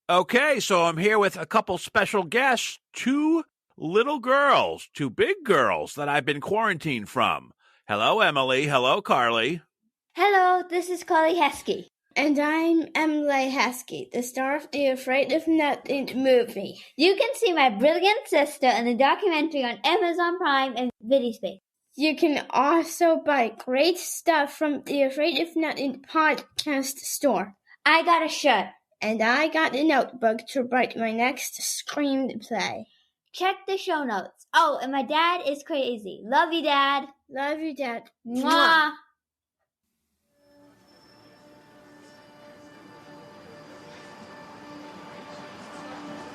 Okay, so I'm here with a couple special guests, two little girls, two big girls that I've been quarantined from. Hello, Emily. Hello, Carly. Hello, this is Carly Heskey. And I'm Emily Heskey, the star of the Afraid of Nothing movie. You can see my brilliant sister in the documentary on Amazon Prime and VideoSpace. You can also buy great stuff from the Afraid of Nothing podcast store. I got a shirt. And I got a notebook to write my next screenplay. Check the show notes. Oh, and my dad is crazy. Love you, Dad. Love you, Dad. Mwah.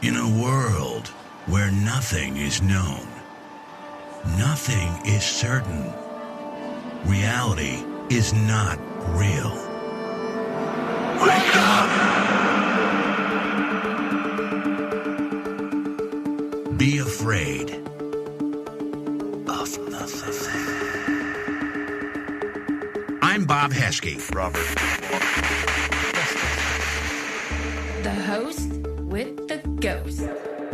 In a world where nothing is known, nothing is certain, reality is not real. Wake up! Be afraid of nothing. I'm Bob Heskey. Robert. The host with the ghost.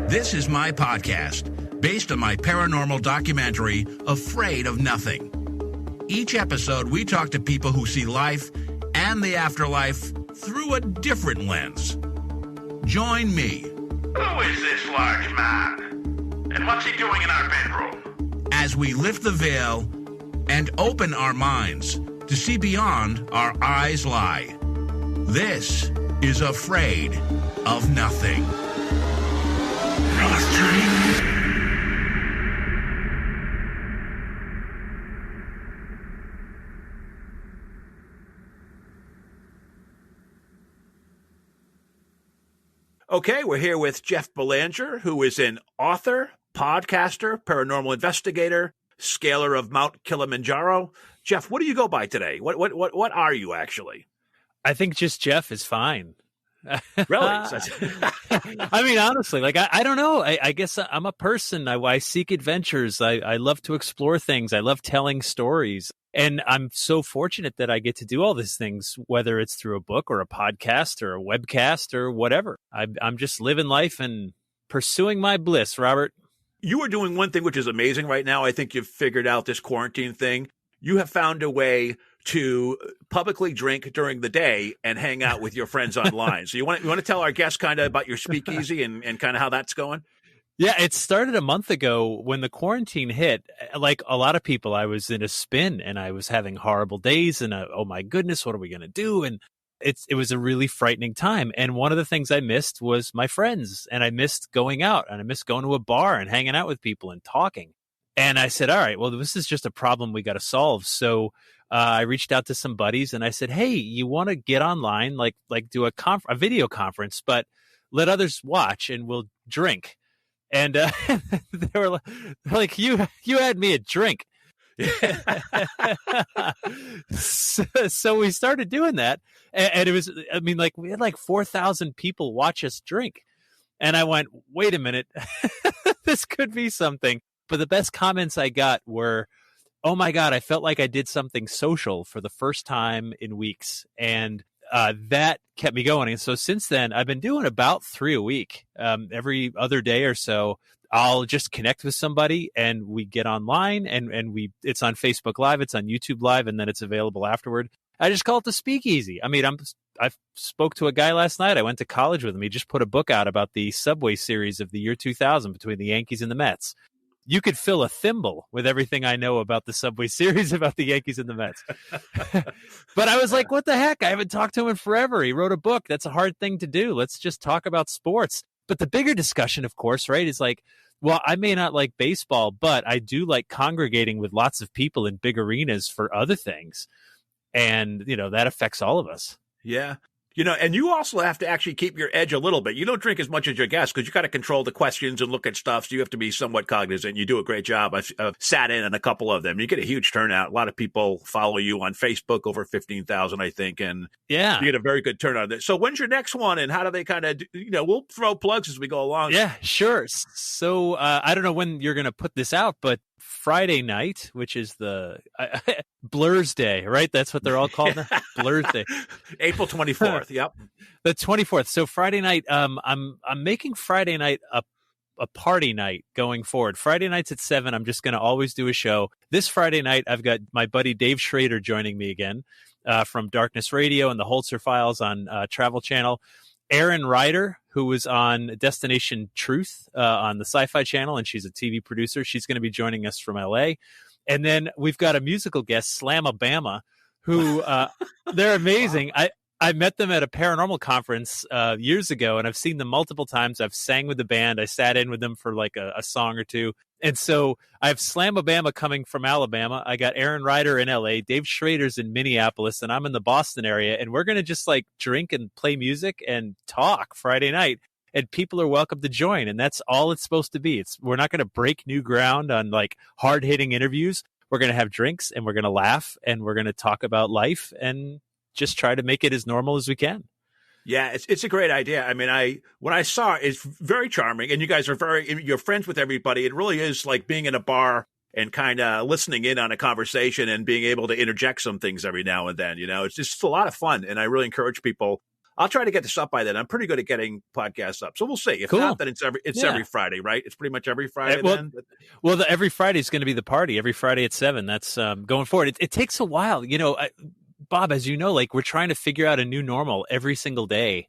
This is my podcast, based on my paranormal documentary, Afraid of Nothing. Each episode, we talk to people who see life and the afterlife through a different lens. Join me. Who is this large man? And what's he doing in our bedroom? As we lift the veil and open our minds to see beyond our eyes lie. This is Afraid of Nothing. Okay, we're here with Jeff Belanger, who is an author, podcaster, paranormal investigator, scaler of Mount Kilimanjaro. Jeff, what do you go by today? What are you actually? I think just Jeff is fine. Really? I mean, honestly, like, I don't know. I guess I'm a person. I seek adventures. I love to explore things. I love telling stories. And I'm so fortunate that I get to do all these things, whether it's through a book or a podcast or a webcast or whatever. I'm just living life and pursuing my bliss, Robert. You are doing one thing which is amazing right now. I think you've figured out this quarantine thing. You have found a way to publicly drink during the day and hang out with your friends online. So you want to tell our guests kind of about your speakeasy and kind of how that's going? Yeah, it started a month ago when the quarantine hit. Like a lot of people, I was in a spin and I was having horrible days and oh my goodness, what are we going to do? And it was a really frightening time. And one of the things I missed was my friends, and I missed going out, and I missed going to a bar and hanging out with people and talking. And I said, all right, well, this is just a problem we got to solve. So I reached out to some buddies and I said, hey, you want to get online, like do a video conference, but let others watch and we'll drink. And they were like, you had me a drink. So we started doing that. And it was, I mean, like we had like 4,000 people watch us drink. And I went, wait a minute, this could be something. But the best comments I got were, oh my God, I felt like I did something social for the first time in weeks. And that kept me going. And so since then, I've been doing about 3 a week. Every other day or so, I'll just connect with somebody and we get online and it's on Facebook Live, it's on YouTube Live, and then it's available afterward. I just call it the Speakeasy. I mean, I spoke to a guy last night. I went to college with him. He just put a book out about the Subway series of the year 2000 between the Yankees and the Mets. You could fill a thimble with everything I know about the Subway series about the Yankees and the Mets. But I was like, what the heck? I haven't talked to him in forever. He wrote a book. That's a hard thing to do. Let's just talk about sports. But the bigger discussion, of course, right, is like, well, I may not like baseball, but I do like congregating with lots of people in big arenas for other things. And, that affects all of us. Yeah. And you also have to actually keep your edge a little bit. You don't drink as much as your guests because you got to control the questions and look at stuff. So you have to be somewhat cognizant. You do a great job. I've sat in on a couple of them. You get a huge turnout. A lot of people follow you on Facebook, over 15,000, I think. And yeah, you get a very good turnout there. So when's your next one? And how do they kind of, we'll throw plugs as we go along. Yeah, sure. So I don't know when you're going to put this out, but Friday night, which is the Blur's Day, right? That's what they're all called now? Blur's Day. April 24th. Yep. The 24th. So Friday night, I'm making Friday night a party night going forward. Friday nights at 7, I'm just going to always do a show. This Friday night, I've got my buddy Dave Schrader joining me again from Darkness Radio and the Holzer Files on Travel Channel. Erin Ryder, who was on Destination Truth on the Sci-Fi Channel, and she's a TV producer. She's going to be joining us from LA. And then we've got a musical guest, Slamabama, who they're amazing. I met them at a paranormal conference years ago, and I've seen them multiple times. I've sang with the band. I sat in with them for like a song or two. And so I have Slamabama coming from Alabama. I got Erin Ryder in LA, Dave Schrader's in Minneapolis, and I'm in the Boston area. And we're going to just like drink and play music and talk Friday night. And people are welcome to join. And that's all it's supposed to be. We're not going to break new ground on like hard hitting interviews. We're going to have drinks and we're going to laugh and we're going to talk about life and just try to make it as normal as we can. Yeah, it's a great idea. I mean, when I saw it, it's very charming, and you guys are you're friends with everybody. It really is like being in a bar and kind of listening in on a conversation and being able to interject some things every now and then. You know, it's just a lot of fun, and I really encourage people. I'll try to get this up by then. I'm pretty good at getting podcasts up, so we'll see. If not, then it's every Friday, right? It's pretty much every Friday. Every Friday is going to be the party. Every Friday at 7. That's going forward. It takes a while, you know. Bob, as you know, like we're trying to figure out a new normal every single day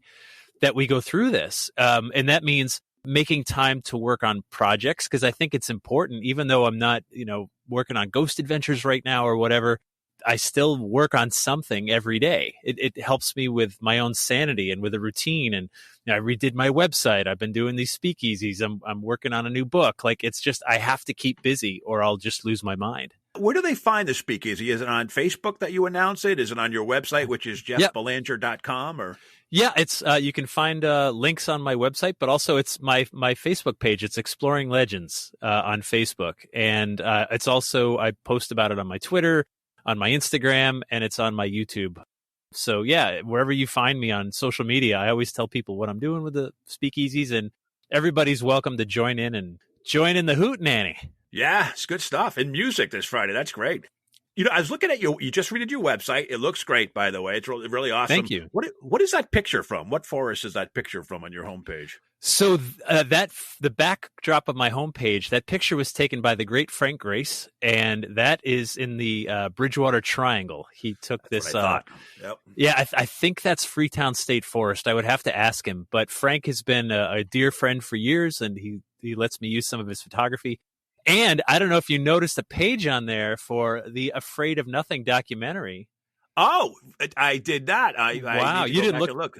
that we go through this. And that means making time to work on projects, because I think it's important, even though I'm not, you know, working on Ghost Adventures right now or whatever, I still work on something every day. It helps me with my own sanity and with a routine. And you know, I redid my website. I've been doing these speakeasies. I'm working on a new book. Like it's just, I have to keep busy or I'll just lose my mind. Where do they find the speakeasy? Is it on Facebook that you announce it? Is it on your website, which is jeffbelanger.com? Or yeah, it's you can find links on my website, but also it's my Facebook page. It's Exploring Legends on Facebook, and it's also I post about it on my Twitter, on my Instagram, and it's on my YouTube. So yeah, wherever you find me on social media, I always tell people what I'm doing with the speakeasies, and everybody's welcome to join in the hootenanny. Yeah, it's good stuff. And music this Friday. That's great. You know, I was looking at you just redid your website. It looks great, by the way. It's really, really awesome. Thank you. What is that picture from? What forest is that picture from on your homepage? So the backdrop of my homepage, that picture was taken by the great Frank Grace, and that is in the Bridgewater Triangle. He took That's this. what I thought. Yep. Yeah, I think that's Freetown State Forest. I would have to ask him, but Frank has been a dear friend for years, and he lets me use some of his photography. And I don't know if you noticed a page on there for the Afraid of Nothing documentary. Oh, I did not. Wow, you didn't look.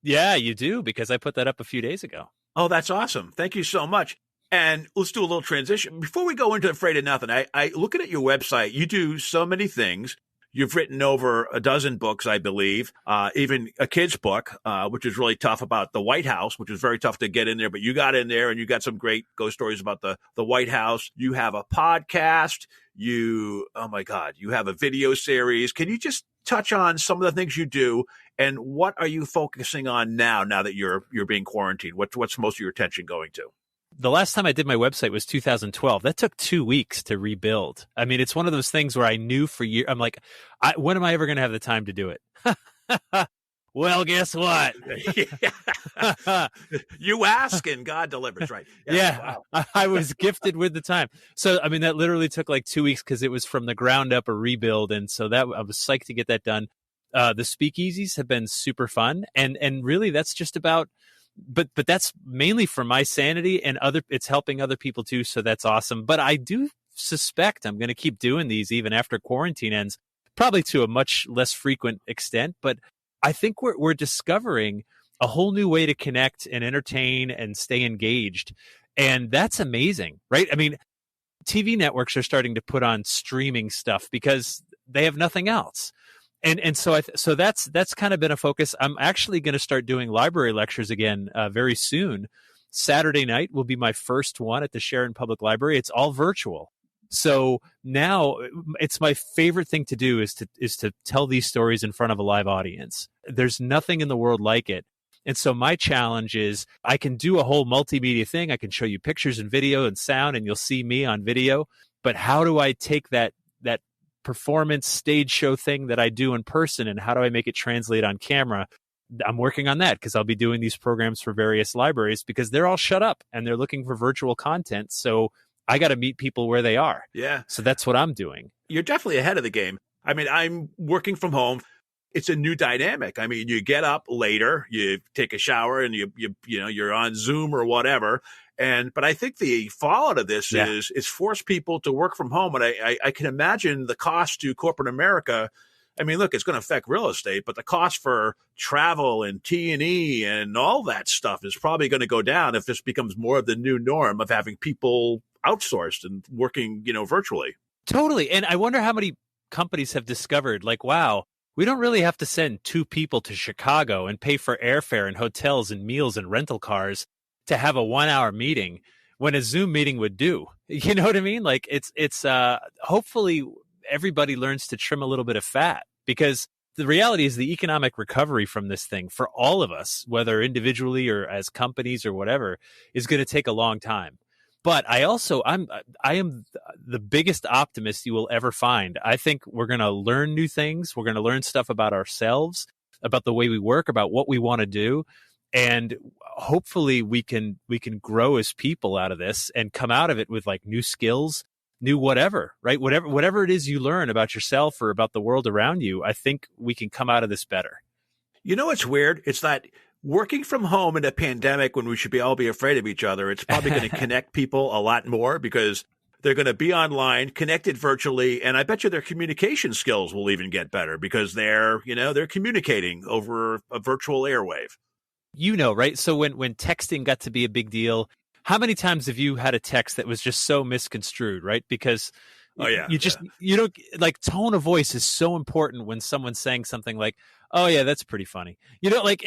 Yeah, you do, because I put that up a few days ago. Oh, that's awesome. Thank you so much. And let's do a little transition. Before we go into Afraid of Nothing, I looking at your website, you do so many things. You've written over a dozen books, I believe, even a kid's book, which is really tough about the White House, which is very tough to get in there. But you got in there and you got some great ghost stories about the White House. You have a podcast. Oh my God, you have a video series. Can you just touch on some of the things you do and what are you focusing on now that you're being quarantined? What's most of your attention going to? The last time I did my website was 2012. That took 2 weeks to rebuild. I mean, it's one of those things where I knew for years. I'm like, when am I ever going to have the time to do it? Well, guess what? You ask and God delivers, right? Yeah, wow. I was gifted with the time. So, I mean, that literally took like 2 weeks because it was from the ground up a rebuild. And so I was psyched to get that done. The speakeasies have been super fun. And really, that's just about, but that's mainly for my sanity and it's helping other people too. So that's awesome. But I do suspect I'm going to keep doing these even after quarantine ends, probably to a much less frequent extent. But I think we're discovering a whole new way to connect and entertain and stay engaged. And that's amazing, right? I mean, TV networks are starting to put on streaming stuff because they have nothing else. And so that's kind of been a focus. I'm actually going to start doing library lectures again very soon. Saturday night will be my first one at the Sharon Public Library. It's all virtual. So now it's my favorite thing to do is to tell these stories in front of a live audience. There's nothing in the world like it. And so my challenge is I can do a whole multimedia thing. I can show you pictures and video and sound, and you'll see me on video. but how do I take that performance stage show thing that I do in person, and how do I make it translate on camera? I'm working on that because I'll be doing these programs for various libraries because they're all shut up and they're looking for virtual content. So I got to meet people where they are. Yeah. So that's what I'm doing. You're definitely ahead of the game. I mean, I'm working from home. It's a new dynamic. I mean, you get up later, you take a shower, and you're on Zoom or whatever. But I think the fallout of this is force people to work from home. And I can imagine the cost to corporate America. I mean, look, it's going to affect real estate, but the cost for travel and T&E and all that stuff is probably going to go down if this becomes more of the new norm of having people outsourced and working, virtually. Totally. And I wonder how many companies have discovered, like, wow, we don't really have to send 2 people to Chicago and pay for airfare and hotels and meals and rental cars to have a 1-hour meeting when a Zoom meeting would do. You know what I mean? Like, it's hopefully everybody learns to trim a little bit of fat, because the reality is the economic recovery from this thing for all of us, whether individually or as companies or whatever, is going to take a long time. But I am the biggest optimist you will ever find. I think we're going to learn new things. We're going to learn stuff about ourselves, about the way we work, about what we want to do. And hopefully we can grow as people out of this and come out of it with like new skills, new whatever, right? Whatever it is you learn about yourself or about the world around you, I think we can come out of this better. You know what's weird? It's that working from home in a pandemic when we should all be afraid of each other, it's probably going to connect people a lot more because they're going to be online, connected virtually, and I bet you their communication skills will even get better because they're communicating over a virtual airwave. Right? So when texting got to be a big deal, how many times have you had a text that was just so misconstrued, right? Because you don't like, tone of voice is so important when someone's saying something like, "Oh yeah, that's pretty funny." You're like,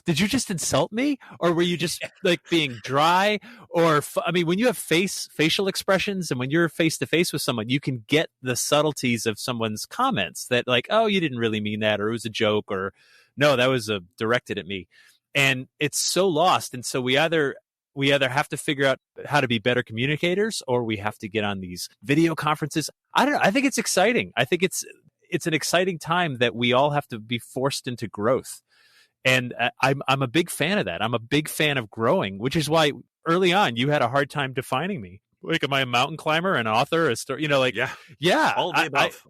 did you just insult me, or were you just like being dry? Or when you have facial expressions, and when you're face to face with someone, you can get the subtleties of someone's comments that like, "Oh, you didn't really mean that," or "It was a joke," or "No, that was directed at me." And it's so lost. And so we either have to figure out how to be better communicators, or we have to get on these video conferences. I don't know. I think it's exciting. I think it's an exciting time that we all have to be forced into growth. And I'm a big fan of that. I'm a big fan of growing, which is why early on you had a hard time defining me. Like, am I a mountain climber, an author, a story? Yeah, all the above.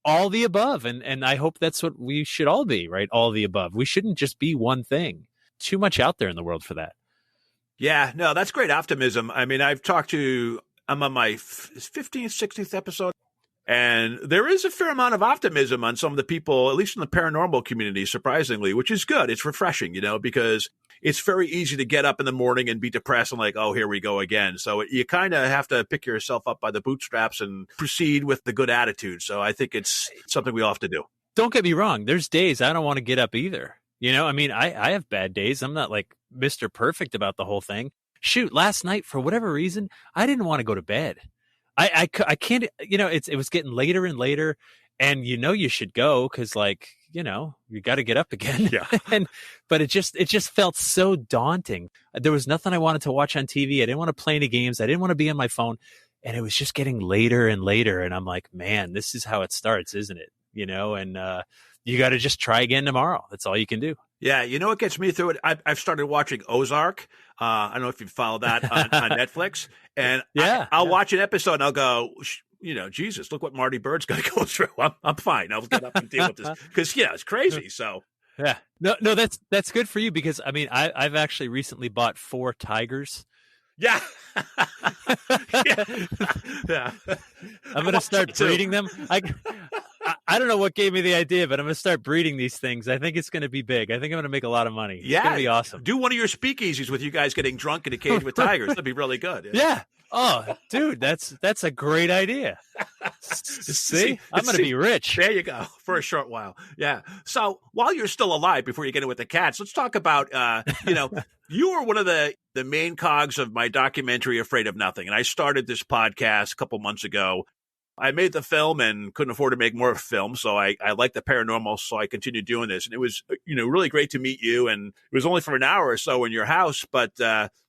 All the above. And I hope that's what we should all be, right? All the above. We shouldn't just be one thing. Too much out there in the world for that. Yeah, no, that's great optimism. I mean, I'm on my 15th, 16th episode, and there is a fair amount of optimism on some of the people, at least in the paranormal community, surprisingly, which is good. It's refreshing, because it's very easy to get up in the morning and be depressed and like, oh, here we go again. So you kind of have to pick yourself up by the bootstraps and proceed with the good attitude. So I think it's something we all have to do. Don't get me wrong. There's days I don't want to get up either. I have bad days. I'm not like Mr. Perfect about the whole thing. Shoot, last night, for whatever reason, I didn't want to go to bed. I can't, it was getting later and later, and you should go because you got to get up again. Yeah. But it just felt so daunting. There was nothing I wanted to watch on TV. I didn't want to play any games. I didn't want to be on my phone. And it was just getting later and later. And I'm like, man, this is how it starts, isn't it? And you got to just try again tomorrow. That's all you can do. Yeah, what gets me through it? I've started watching Ozark. I don't know if you follow that on Netflix. And I'll watch an episode and I'll go, Jesus, look what Marty Bird's going to go through. I'm fine. I'll get up and deal with this because it's crazy. So yeah, no, that's good for you because I've actually recently bought 4 tigers. Yeah. Yeah. I'm going to start breeding them. I don't know what gave me the idea, but I'm going to start breeding these things. I think it's going to be big. I think I'm going to make a lot of money. Yeah. It's going to be awesome. Do one of your speakeasies with you guys getting drunk in a cage with tigers. That'd be really good. Yeah. Oh, dude, that's a great idea. See? I'm going to be rich. There you go. For a short while. Yeah. So while you're still alive, before you get in with the cats, let's talk about, you were one of the main cogs of my documentary, Afraid of Nothing. And I started this podcast a couple months ago. I made the film and couldn't afford to make more film. So I liked the paranormal. So I continued doing this. And it was, really great to meet you. And it was only for an hour or so in your house, but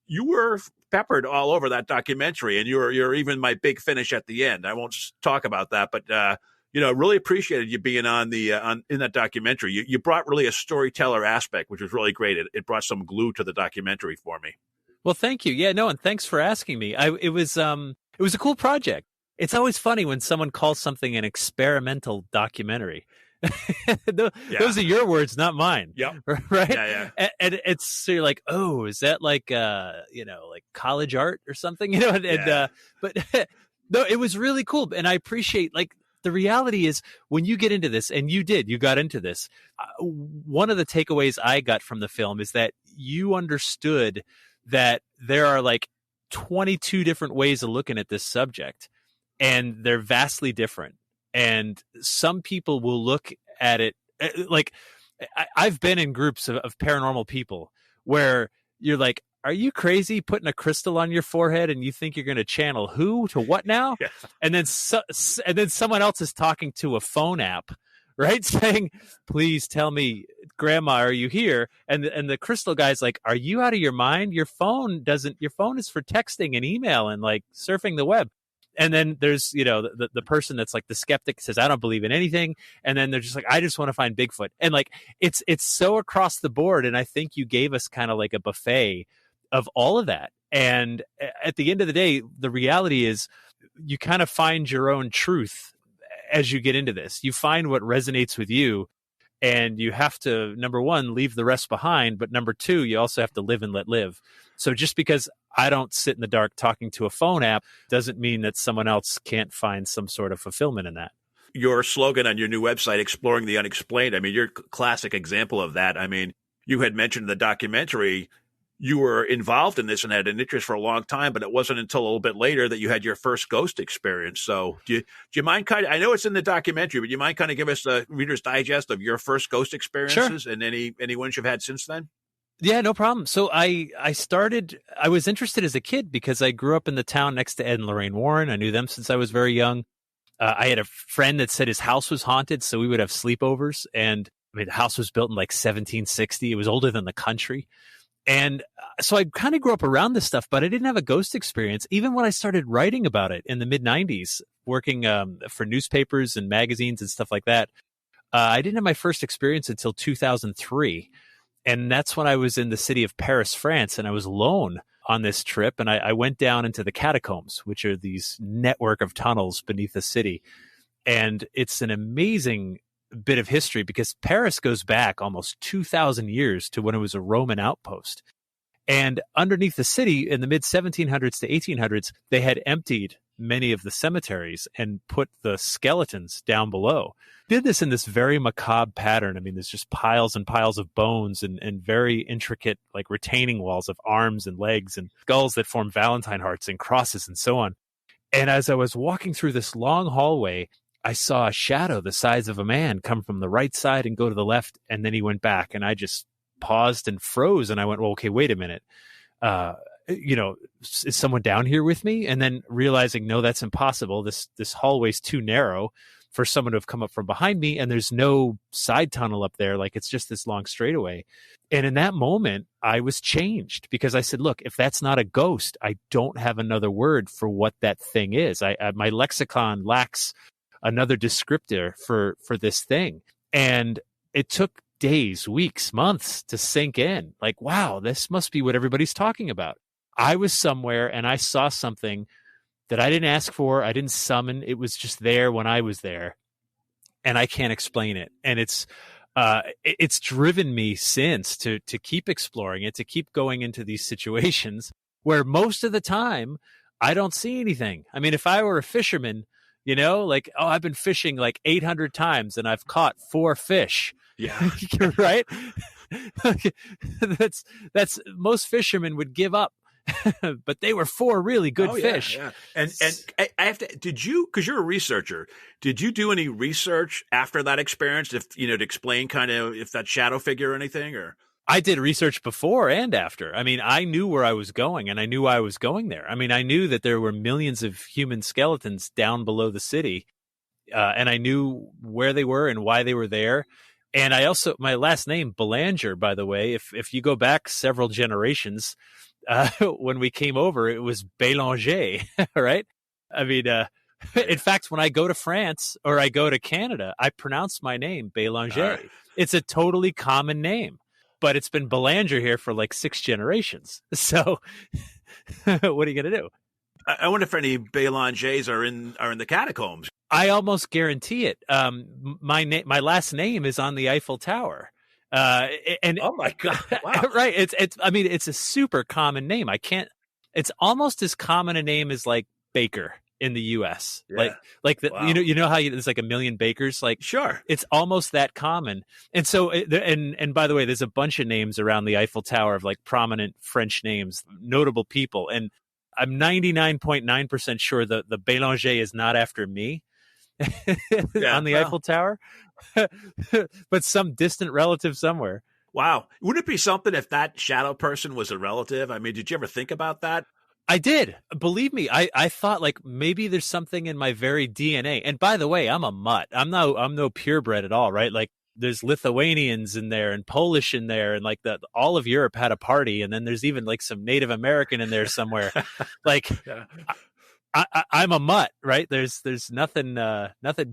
you were peppered all over that documentary, and you're even my big finish at the end. I won't talk about that, but really appreciated you being on in that documentary. You brought really a storyteller aspect, which was really great. It brought some glue to the documentary for me. Well, thank you. Yeah, no, and thanks for asking me. It was a cool project. It's always funny when someone calls something an experimental documentary. Those are your words, not mine. Yep. Right? Yeah. And it's so you're like, oh, is that like like college art or something? But no, it was really cool. And I appreciate, like, the reality is when you get into this, and you got into this, one of the takeaways I got from the film is that you understood that there are like 22 different ways of looking at this subject, and they're vastly different. And some people will look at it like, I've been in groups of paranormal people where you're like, are you crazy putting a crystal on your forehead and you think you're going to channel who to what now? Yeah. And then someone else is talking to a phone app, right? Saying, please tell me, Grandma, are you here? And the crystal guy's like, are you out of your mind? Your phone is for texting and email and like surfing the web. And then there's, the person that's like the skeptic says, I don't believe in anything. And then they're just like, I just want to find Bigfoot. And like, it's so across the board. And I think you gave us kind of like a buffet of all of that. And at the end of the day, the reality is you kind of find your own truth as you get into this. You find what resonates with you, and you have to, number one, leave the rest behind. But number two, you also have to live and let live. So just because I don't sit in the dark talking to a phone app doesn't mean that someone else can't find some sort of fulfillment in that. Your slogan on your new website, Exploring the Unexplained, I mean, you're a classic example of that. I mean, you had mentioned in the documentary you were involved in this and had an interest for a long time, but it wasn't until a little bit later that you had your first ghost experience. So do you mind I know it's in the documentary, but do you mind kind of give us a Reader's Digest of your first ghost experiences? Sure. And any ones you've had since then? Yeah, no problem. So I was interested as a kid because I grew up in the town next to Ed and Lorraine Warren. I knew them since I was very young. I had a friend that said his house was haunted, so we would have sleepovers. And I mean, the house was built in like 1760. It was older than the country. And so I kind of grew up around this stuff, but I didn't have a ghost experience. Even when I started writing about it in the mid-90s, working for newspapers and magazines and stuff like that, I didn't have my first experience until 2003. And that's when I was in the city of Paris, France, and I was alone on this trip. And I went down into the catacombs, which are these network of tunnels beneath the city. And it's an amazing bit of history because Paris goes back almost 2,000 years to when it was a Roman outpost. And underneath the city in the mid 1700s to 1800s, they had emptied many of the cemeteries and put the skeletons down below. Did this in this very macabre pattern. I mean, there's just piles and piles of bones and very intricate, like, retaining walls of arms and legs and skulls that form Valentine hearts and crosses and so on. And as I was walking through this long hallway, I saw a shadow the size of a man come from the right side and go to the left, and then he went back, and I just paused and froze, and I went, well, okay, wait a minute. Is someone down here with me? And then realizing, no, that's impossible. This hallway's too narrow for someone to have come up from behind me, and there's no side tunnel up there. Like, it's just this long straightaway. And in that moment, I was changed because I said, look, if that's not a ghost, I don't have another word for what that thing is. My lexicon lacks another descriptor for this thing. And it took days, weeks, months to sink in. Like, wow, this must be what everybody's talking about. I was somewhere and I saw something that I didn't ask for. I didn't summon. It was just there when I was there, and I can't explain it. And it's driven me since to keep exploring it, to keep going into these situations where most of the time I don't see anything. I mean, if I were a fisherman, like, oh, I've been fishing like 800 times and I've caught 4 fish. Yeah. Right. That's most fishermen would give up, but they were 4 really good fish. Yeah. And I have to, because you're a researcher, did you do any research after that experience to explain kind of if that shadow figure or anything, or? I did research before and after. I mean, I knew where I was going, and I knew I was going there. I mean, I knew that there were millions of human skeletons down below the city, and I knew where they were and why they were there. And I also, my last name, Belanger, by the way, if you go back several generations, when we came over, it was Belanger, right? I mean, in fact, when I go to France or I go to Canada, I pronounce my name Belanger. Right. It's a totally common name, but it's been Belanger here for like 6 generations. So what are you going to do? I wonder if any Belangers are in the catacombs. I almost guarantee it. My last name is on the Eiffel Tower. And Oh my God! Wow. right. It's. I mean, it's a super common name. It's almost as common a name as like Baker in the U.S. Yeah. Like the, Wow. you know how there's like a million bakers. Like Sure. it's almost that common. And so, and by the way, there's a bunch of names around the Eiffel Tower of like prominent French names, notable people, and I'm 99.9% sure the Belanger is not after me on the Eiffel Tower, but some distant relative somewhere. Wow. Wouldn't it be something if that shadow person was a relative? I mean, did you ever think about that? I did. Believe me, I thought like maybe there's something in my very DNA. And by the way, I'm a mutt. I'm no purebred at all, right? Like there's Lithuanians in there and Polish in there, and like all of Europe had a party, and then there's even like some Native American in there somewhere. Like Yeah. I'm a mutt, right? There's nothing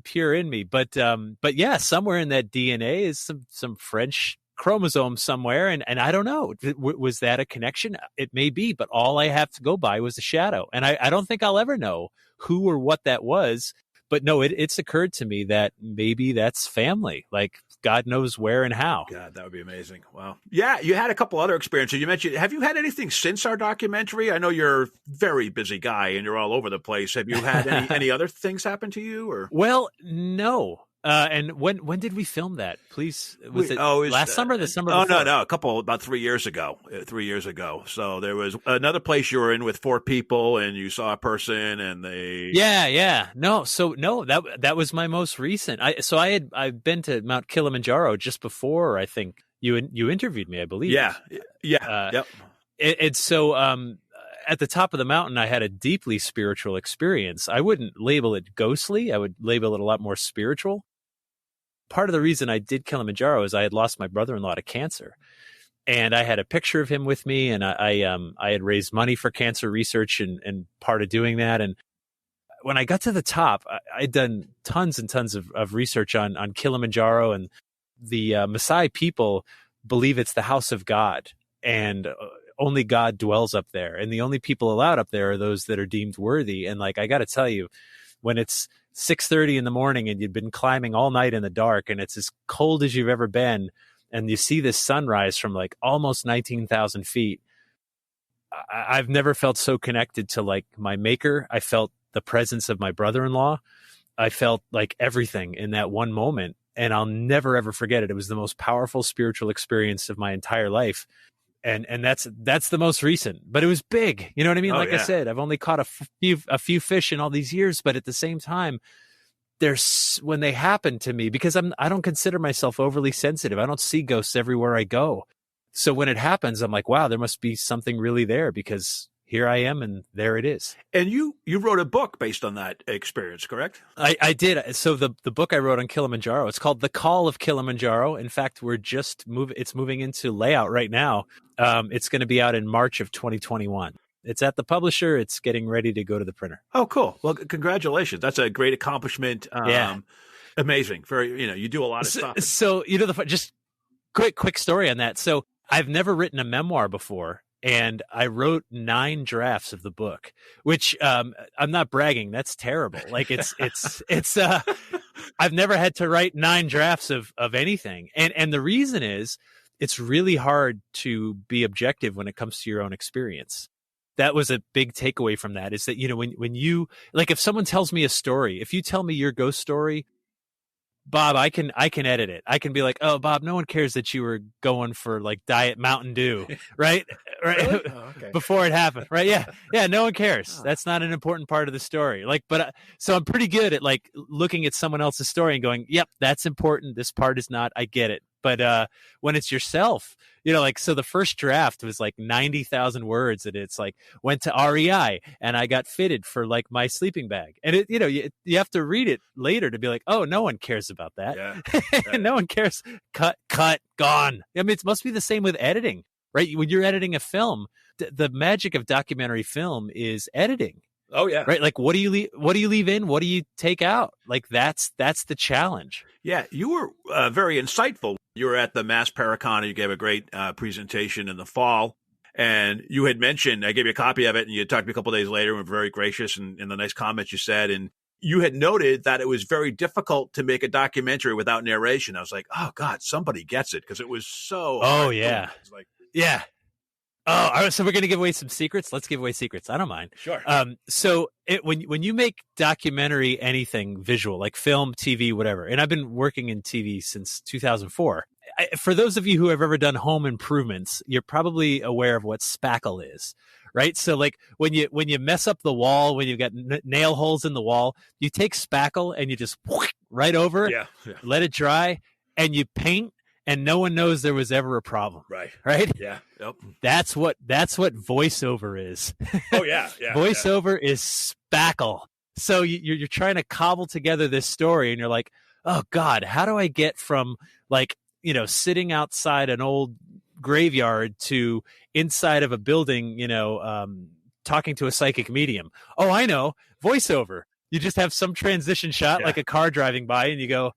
pure in me, but yeah, somewhere in that DNA is some French chromosome somewhere, and I don't know. Was that a connection? It may be, but all I have to go by was a shadow, and I don't think I'll ever know who or what that was. But no, it's occurred to me that maybe that's family. Like God knows where and how. God, that would be amazing. Wow. Yeah, you had a couple other experiences. You mentioned, have you had anything since our documentary? I know you're a very busy guy and you're all over the place. Have you had any other things happen to you? Or Well, no. And when did we film that? Please, was it last summer? The summer? Oh, before? no, about 3 years ago. 3 years ago. So there was another place you were in with 4 people, and you saw a person, and they. Yeah. No, that was my most recent. I've been to Mount Kilimanjaro just before. I think you interviewed me, I believe. Yeah. Yep. And so at the top of the mountain, I had a deeply spiritual experience. I wouldn't label it ghostly. I would label it a lot more spiritual. Part of the reason I did Kilimanjaro is I had lost my brother-in-law to cancer, and I had a picture of him with me, and I had raised money for cancer research and part of doing that. And when I got to the top, I'd done tons and tons of research on Kilimanjaro, and the Maasai people believe it's the house of God, and only God dwells up there, and the only people allowed up there are those that are deemed worthy. And like, I got to tell you, when it's 6:30 in the morning and you've been climbing all night in the dark and it's as cold as you've ever been, and you see this sunrise from like almost 19,000 feet, I've never felt so connected to like my maker. I felt the presence of my brother-in-law. I felt like everything in that one moment, and I'll never, ever forget it. It was the most powerful spiritual experience of my entire life. And that's the most recent, but it was big. You know what I mean? I said, I've only caught a few fish in all these years, but at the same time, when they happen to me, because I don't consider myself overly sensitive. I don't see ghosts everywhere I go. So when it happens, I'm like, wow, there must be something really there, because here I am and there it is. And you wrote a book based on that experience, correct? I did. So the book I wrote on Kilimanjaro, it's called The Call of Kilimanjaro. In fact, we're just it's moving into layout right now. It's going to be out in March of 2021. It's at the publisher. It's getting ready to go to the printer. Oh, cool. Well, congratulations. That's a great accomplishment. Yeah. Amazing. Very, you do a lot of stuff. So, just quick story on that. So I've never written a memoir before, and I wrote 9 drafts of the book, which I'm not bragging. That's terrible. Like it's I've never had to write 9 drafts of anything. And the reason is it's really hard to be objective when it comes to your own experience. That was a big takeaway from that, is that, when you, like, if someone tells me a story, if you tell me your ghost story, Bob, I can edit it. I can be like, oh, Bob, no one cares that you were going for like Diet Mountain Dew, right? Really? Oh, okay. Before it happened, right? Yeah. No one cares. That's not an important part of the story. Like, but so I'm pretty good at like looking at someone else's story and going, yep, that's important. This part is not. I get it. But when it's yourself, like, so the first draft was like 90,000 words, and it's like, went to REI and I got fitted for like my sleeping bag. And it, you have to read it later to be like, oh, no one cares about that. Yeah. No one cares. Cut, gone. I mean, it must be the same with editing, right? When you're editing a film, the magic of documentary film is editing. Oh yeah. Right. Like, what do you leave in? What do you take out? Like, that's the challenge. Yeah. You were very insightful. You were at the Mass Paracon. You gave a great presentation in the fall. And you had mentioned, I gave you a copy of it, and you talked to me a couple of days later and were very gracious in the nice comments you said. And you had noted that it was very difficult to make a documentary without narration. I was like, oh, God, somebody gets it, because it was so hard. Yeah. It was like, yeah. Oh, all right, so we're going to give away some secrets. Let's give away secrets. I don't mind. Sure. So when you make documentary, anything visual, like film, TV, whatever, and I've been working in TV since 2004. For those of you who have ever done home improvements, you're probably aware of what spackle is, right? So like when you mess up the wall, when you've got nail holes in the wall, you take spackle and you just right over it, let it dry, and you paint. And no one knows there was ever a problem. Right? Yeah. Yep. That's what voiceover is. Oh, yeah. Voiceover is spackle. So you're trying to cobble together this story, and you're like, oh, God, how do I get from, like, sitting outside an old graveyard to inside of a building, talking to a psychic medium? Oh, I know. Voiceover. You just have some transition shot, like a car driving by, and you go,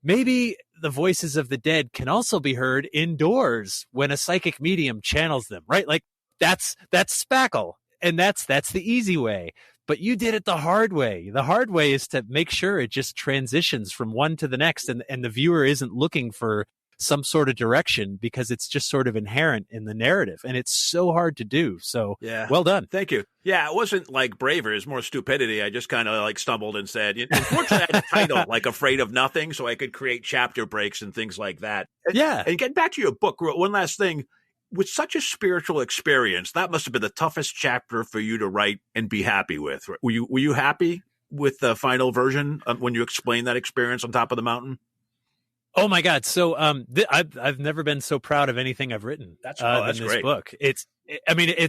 maybe the voices of the dead can also be heard indoors when a psychic medium channels them, right? Like, that's spackle, and that's the easy way. But you did it the hard way. The hard way is to make sure it just transitions from one to the next, and the viewer isn't looking for some sort of direction, because it's just sort of inherent in the narrative, and it's so hard to do. So well done. Thank you. Yeah, it wasn't like bravery, it was more stupidity. I just kind of like stumbled and said, unfortunately I had a title like Afraid of Nothing, so I could create chapter breaks and things like that. And getting back to your book, one last thing. With such a spiritual experience, that must have been the toughest chapter for you to write and be happy with. Were you happy with the final version when you explained that experience on top of the mountain? Oh my God! So I've never been so proud of anything I've written. That's this great. Book. It's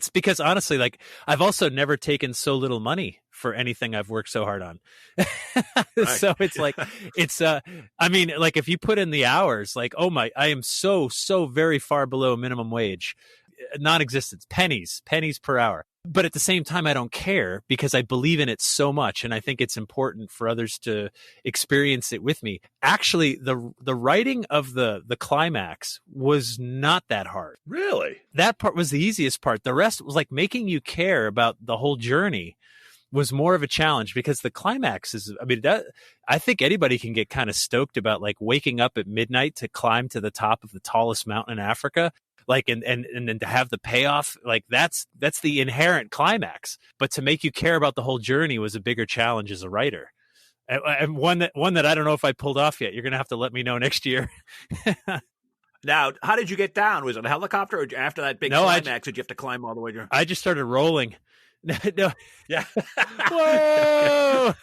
because, honestly, like, I've also never taken so little money for anything I've worked so hard on. So it's like, like, if you put in the hours, like, I am so very far below minimum wage, non-existent, pennies per hour. But at the same time, I don't care, because I believe in it so much, and I think it's important for others to experience it with me. Actually, the writing of the climax was not that hard. Really? That part was the easiest part. The rest was like making you care about the whole journey was more of a challenge, because the climax is, I think anybody can get kind of stoked about, like, waking up at midnight to climb to the top of the tallest mountain in Africa. Like, and then to have the payoff, like, that's the inherent climax. But to make you care about the whole journey was a bigger challenge as a writer, and one that I don't know if I pulled off yet. You're gonna have to let me know next year. Now, how did you get down? Was it a helicopter, or after that big climax, did you have to climb all the way down? I just started rolling. No. Yeah. Whoa.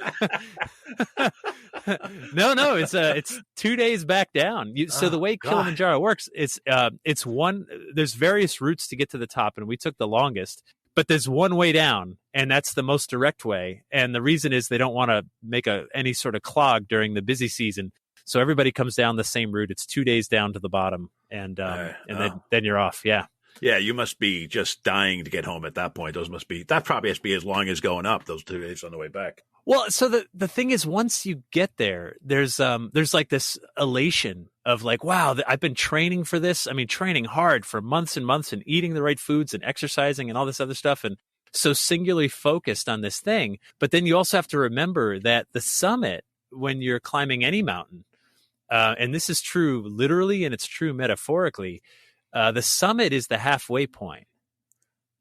No. It's 2 days back down. So the way Kilimanjaro works, it's one. There's various routes to get to the top, and we took the longest. But there's one way down, and that's the most direct way. And the reason is they don't want to make any sort of clog during the busy season. So everybody comes down the same route. It's 2 days down to the bottom, and then you're off. Yeah. Yeah, you must be just dying to get home at that point. That probably has to be as long as going up, those 2 days on the way back. Well, so the thing is, once you get there, there's like this elation of, like, wow, I've been training for this. I mean, training hard for months and months, and eating the right foods and exercising and all this other stuff. And so singularly focused on this thing. But then you also have to remember that the summit, when you're climbing any mountain, and this is true literally and it's true metaphorically, the summit is the halfway point,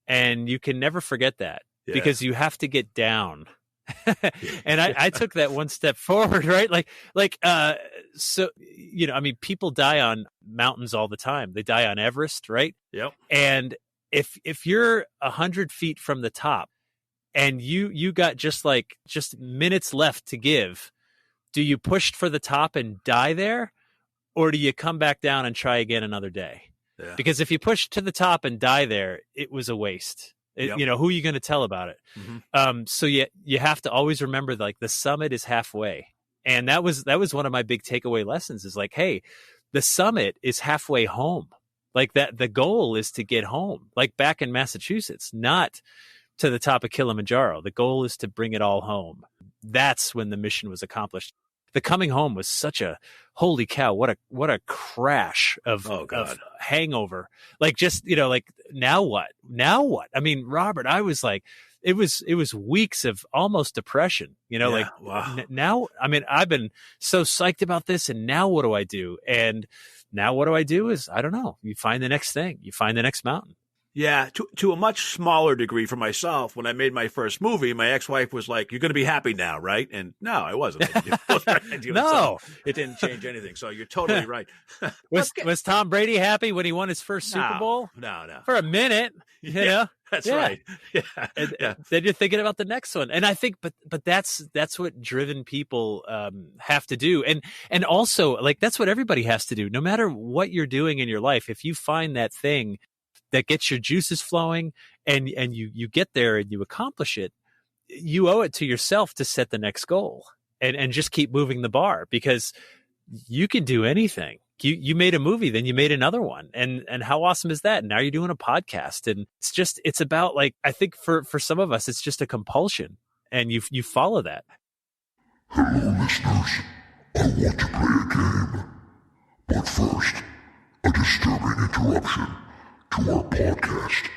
and you can never forget that, because you have to get down. And I took that one step forward, right? So, people die on mountains all the time. They die on Everest, right? Yep. And if you're 100 feet from the top, and you got just minutes left to give, do you push for the top and die there? or do you come back down and try again another day? Yeah. Because if you push to the top and die there, it was a waste. Yep. You know, who are you going to tell about it? Mm-hmm. So you have to always remember, like, the summit is halfway. And that was one of my big takeaway lessons, is like, hey, the summit is halfway home. Like, that the goal is to get home, like back in Massachusetts, not to the top of Kilimanjaro. The goal is to bring it all home. That's when the mission was accomplished. The coming home was such a holy cow. What a crash of hangover. Like, just, you know, like, now what? I mean, Robert, I was like, it was weeks of almost depression, you know, like, wow. Now, I mean, I've been so psyched about this, and now what do I do? And now what do I do is, I don't know. You find the next thing, you find the next mountain. Yeah, to a much smaller degree for myself. When I made my first movie, my ex-wife was like, "You're going to be happy now, right?" And no, I wasn't. No, it didn't change anything. So you're totally right. Was Tom Brady happy when he won his first Super Bowl? No. For a minute, you know? That's right. Yeah. And then you're thinking about the next one. And I think, but that's what driven people have to do. And also, like, that's what everybody has to do. No matter what you're doing in your life, if you find that thing that gets your juices flowing, and you get there and you accomplish it, you owe it to yourself to set the next goal and just keep moving the bar, because you can do anything. You made a movie, then you made another one. And how awesome is that? Now you're doing a podcast. And it's about, like, I think for some of us, it's just a compulsion, and you follow that. Hello, listeners. I want to play a game. But first, a disturbing interruption to our podcast.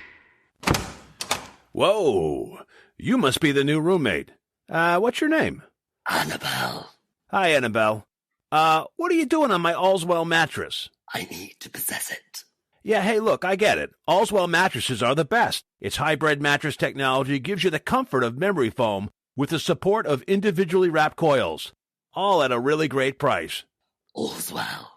Whoa, you must be the new roommate. What's your name? Annabelle. Hi, Annabelle. What are you doing on my Allswell mattress? I need to possess it. Yeah, hey, look, I get it. Allswell mattresses are the best. Its hybrid mattress technology gives you the comfort of memory foam with the support of individually wrapped coils, all at a really great price. Allswell.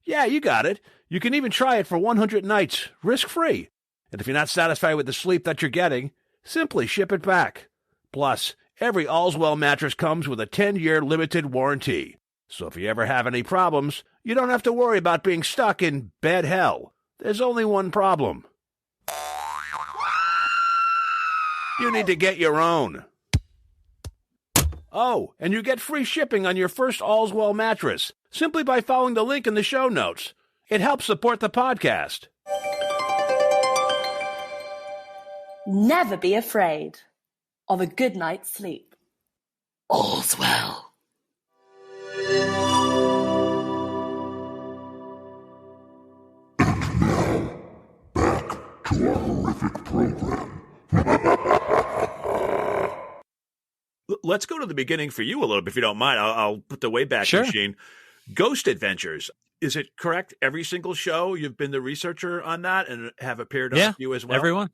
Yeah, you got it. You can even try it for 100 nights, risk-free. And if you're not satisfied with the sleep that you're getting, simply ship it back. Plus, every Allswell mattress comes with a 10-year limited warranty. So if you ever have any problems, you don't have to worry about being stuck in bed hell. There's only one problem. You need to get your own. Oh, and you get free shipping on your first Allswell mattress simply by following the link in the show notes. It helps support the podcast. Never be afraid of a good night's sleep. All's well. And now, back to our horrific program. Let's go to the beginning for you a little bit, if you don't mind. I'll put the Wayback Machine. Ghost Adventures. Is it correct? Every single show you've been the researcher on that and have appeared on you as well? Everyone.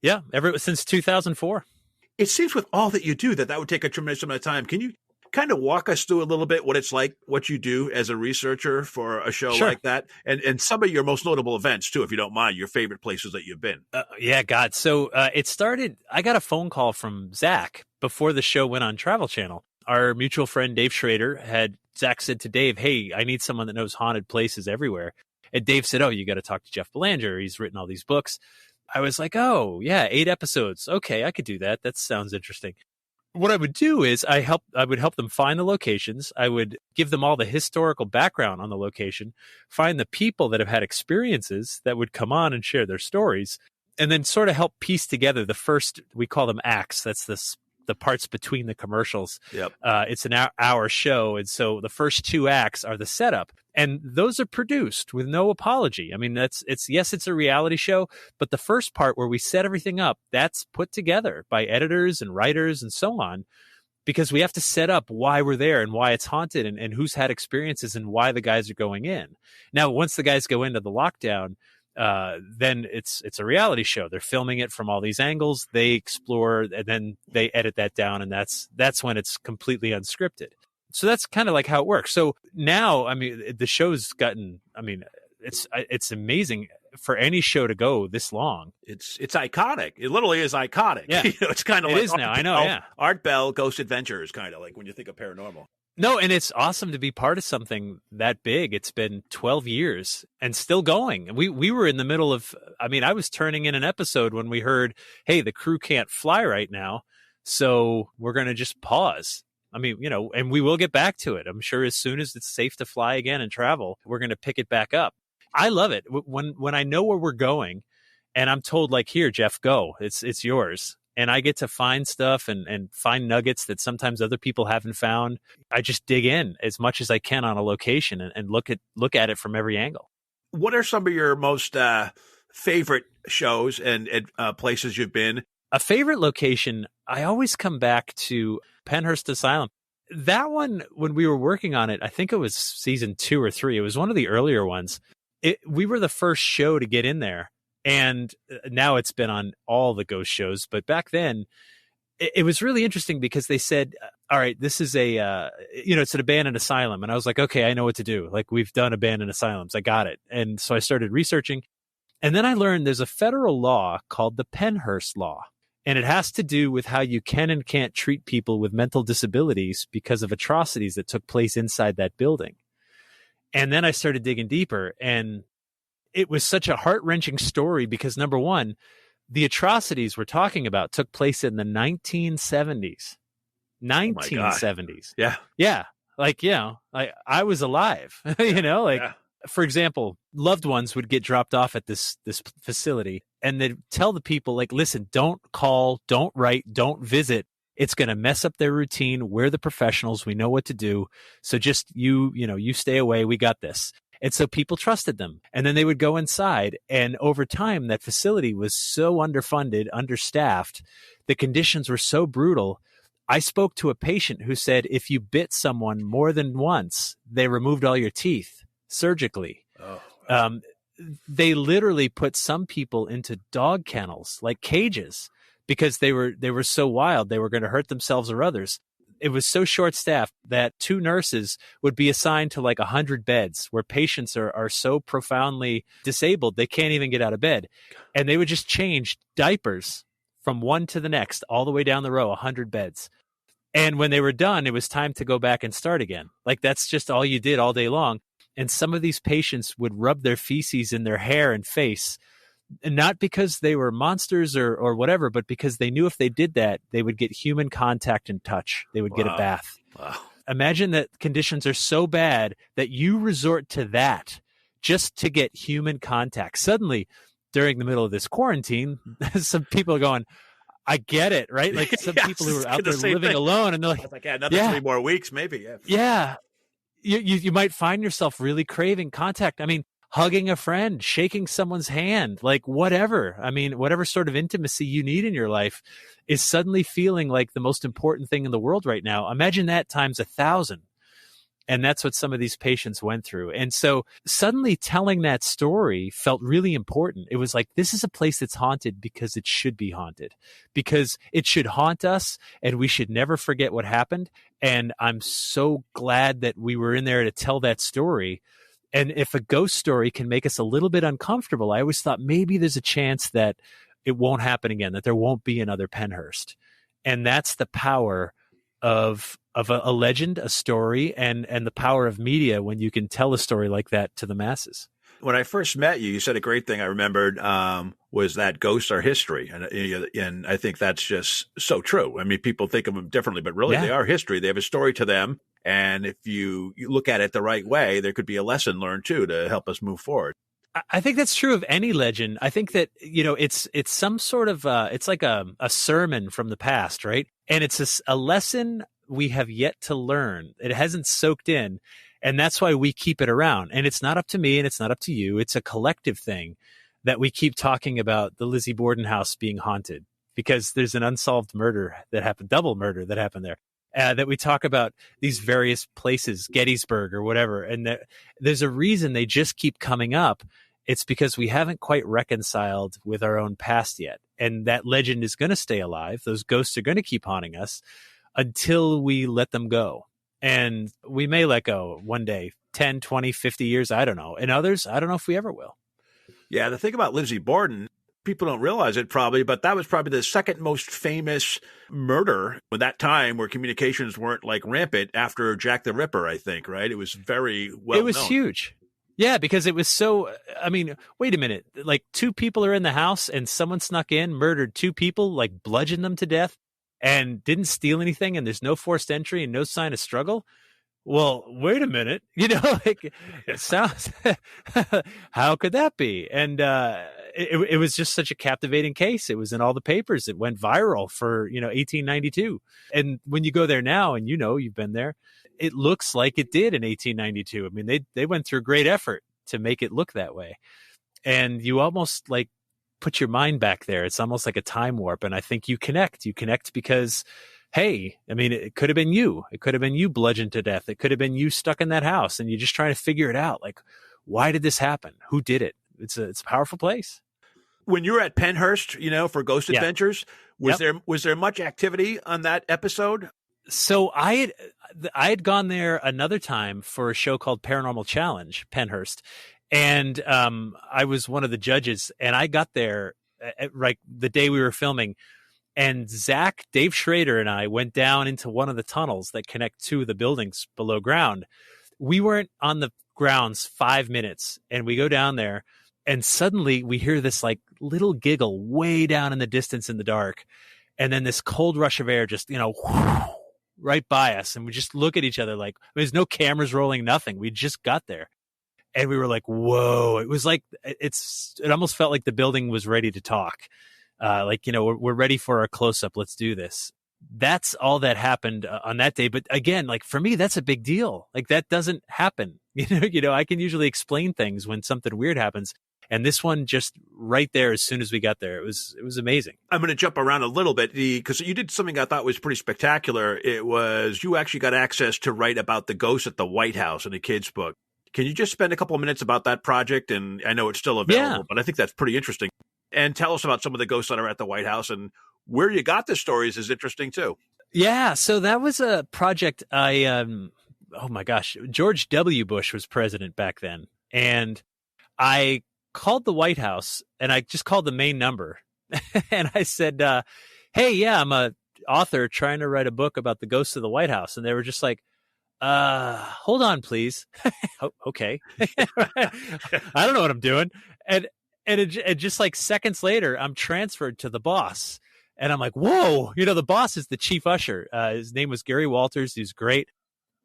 Yeah, since 2004. It seems with all that you do that would take a tremendous amount of time. Can you kind of walk us through a little bit what it's like, what you do as a researcher for a show like that, and some of your most notable events too, if you don't mind, your favorite places that you've been? God. So it started, I got a phone call from Zach before the show went on Travel Channel. Our mutual friend Dave Schrader Zach said to Dave, "Hey, I need someone that knows haunted places everywhere." And Dave said, "Oh, you got to talk to Jeff Belanger. He's written all these books." I was like, "Oh, yeah, 8 episodes. Okay, I could do that. That sounds interesting." What I would do is I would help them find the locations. I would give them all the historical background on the location, find the people that have had experiences that would come on and share their stories, and then sort of help piece together the first, we call them acts. That's the parts between the commercials. Yep. It's an hour show. And so the first 2 acts are the setup, and those are produced with no apology. I mean, it's a reality show, but the first part where we set everything up, that's put together by editors and writers and so on, because we have to set up why we're there and why it's haunted and who's had experiences and why the guys are going in. Now, once the guys go into the lockdown, then it's a reality show. They're filming it from all these angles. They explore, and then they edit that down, and that's when it's completely unscripted. So that's kind of like how it works. So now, I mean, the show's gotten, I mean, it's amazing for any show to go this long. It's iconic. It literally is iconic. Yeah. It's kind of it like is now. I know. Yeah. Art Bell, Ghost Adventures, kind of like when you think of paranormal. No, and it's awesome to be part of something that big. It's been 12 years and still going. We were in the middle of, I mean, I was turning in an episode when we heard, hey, the crew can't fly right now, so we're going to just pause. I mean, you know, and we will get back to it. I'm sure as soon as it's safe to fly again and travel, we're going to pick it back up. I love it. When I know where we're going and I'm told, like, here, Jeff, go, it's yours. And I get to find stuff and find nuggets that sometimes other people haven't found. I just dig in as much as I can on a location and look at it from every angle. What are some of your most favorite shows and places you've been? A favorite location, I always come back to Penhurst Asylum. That one, when we were working on it, I think it was season 2 or 3. It was one of the earlier ones. We were the first show to get in there. And now it's been on all the ghost shows. But back then, it was really interesting because they said, all right, this is it's an abandoned asylum. And I was like, okay, I know what to do. Like, we've done abandoned asylums. I got it. And so I started researching. And then I learned there's a federal law called the Penhurst Law. And it has to do with how you can and can't treat people with mental disabilities because of atrocities that took place inside that building. And then I started digging deeper, and it was such a heart-wrenching story because, number one, the atrocities we're talking about took place in the 1970s. 1970s. Yeah. Yeah. Like, you know, I was alive, you know, like, for example, loved ones would get dropped off at this facility, and they'd tell the people, like, listen, don't call, don't write, don't visit. It's going to mess up their routine. We're the professionals. We know what to do. So just you stay away. We got this. And so people trusted them. And then they would go inside. And over time, that facility was so underfunded, understaffed. The conditions were so brutal. I spoke to a patient who said if you bit someone more than once, they removed all your teeth surgically. Oh. They literally put some people into dog kennels, like cages, because they were so wild. They were going to hurt themselves or others. It was so short-staffed that 2 nurses would be assigned to like 100 beds where patients are so profoundly disabled they can't even get out of bed. And they would just change diapers from one to the next, all the way down the row, 100 beds. And when they were done, it was time to go back and start again. Like, that's just all you did all day long. And some of these patients would rub their feces in their hair and face, and not because they were monsters or whatever, but because they knew if they did that, they would get human contact and touch. They would get a bath. Wow. Imagine that conditions are so bad that you resort to that just to get human contact. Suddenly, during the middle of this quarantine, some people are going, I get it, right? Like, some people who are out there living alone, and they're like, another 3 more weeks, maybe. Yeah. You might find yourself really craving contact. I mean, hugging a friend, shaking someone's hand, like whatever. I mean, whatever sort of intimacy you need in your life is suddenly feeling like the most important thing in the world right now. Imagine that times 1,000. And that's what some of these patients went through. And so suddenly telling that story felt really important. It was like, this is a place that's haunted because it should be haunted, because it should haunt us, and we should never forget what happened. And I'm so glad that we were in there to tell that story. And if a ghost story can make us a little bit uncomfortable, I always thought maybe there's a chance that it won't happen again, that there won't be another Penhurst. And that's the power of a legend, a story, and the power of media when you can tell a story like that to the masses. When I first met you, you said a great thing I remembered was that ghosts are history. And I think that's just so true. I mean, people think of them differently, but really they are history. They have a story to them. And if you look at it the right way, there could be a lesson learned, too, to help us move forward. I think that's true of any legend. I think that, it's some sort of, it's like a sermon from the past, right? And it's a lesson we have yet to learn. It hasn't soaked in. And that's why we keep it around. And it's not up to me and it's not up to you. It's a collective thing that we keep talking about the Lizzie Borden house being haunted because there's an unsolved murder that happened, double murder that happened there. That we talk about these various places, Gettysburg or whatever. And there's a reason they just keep coming up. It's because we haven't quite reconciled with our own past yet. And that legend is going to stay alive. Those ghosts are going to keep haunting us until we let them go. And we may let go one day, 10, 20, 50 years, I don't know. And others, I don't know if we ever will. Yeah, the thing about Lizzie Borden, People don't realize it probably, but that was probably the second most famous murder at that time where communications weren't like rampant after Jack the Ripper, I think, right? It was very well It was known. huge. Yeah, because it was so, I mean, wait a minute. Like 2 people are in the house and someone snuck in, murdered 2 people, like bludgeoned them to death and didn't steal anything. And there's no forced entry and no sign of struggle. Well, wait a minute, like it sounds, how could that be? And it was just such a captivating case. It was in all the papers. It went viral for, 1892. And when you go there now and, you've been there, it looks like it did in 1892. I mean, they went through great effort to make it look that way. And you almost like put your mind back there. It's almost like a time warp. And I think you connect because, hey, I mean, it could have been you. It could have been you bludgeoned to death. It could have been you stuck in that house and you're just trying to figure it out. Like, why did this happen? Who did it? It's a powerful place. When you were at Penhurst, for Ghost Adventures, was there much activity on that episode? So I had gone there another time for a show called Paranormal Challenge, Penhurst. And I was one of the judges and I got there right the day we were filming. And Zach, Dave Schrader, and I went down into one of the tunnels that connect 2 of the buildings below ground. We weren't on the grounds 5 minutes, and we go down there, and suddenly we hear this like little giggle way down in the distance in the dark, and then this cold rush of air just right by us, and we just look at each other like there's no cameras rolling, nothing. We just got there, and we were like, "Whoa!" It was like it almost felt like the building was ready to talk. We're ready for a close-up. Let's do this. That's all that happened on that day. But again, like for me, that's a big deal. Like that doesn't happen. I can usually explain things when something weird happens. And this one just right there, as soon as we got there, it was amazing. I'm going to jump around a little bit because you did something I thought was pretty spectacular. It was you actually got access to write about the ghosts at the White House in a kid's book. Can you just spend a couple of minutes about that project? And I know it's still available, but I think that's pretty interesting. And tell us about some of the ghosts that are at the White House and where you got the stories is interesting too. Yeah. So that was a project oh my gosh, George W. Bush was president back then. And I called the White House and I just called the main number. And I said, hey, yeah, I'm a author trying to write a book about the ghosts of the White House. And they were just like, hold on, please. Okay. I don't know what I'm doing. And it just like seconds later, I'm transferred to the boss. And I'm like, whoa, the boss is the chief usher. His name was Gary Walters. He's great.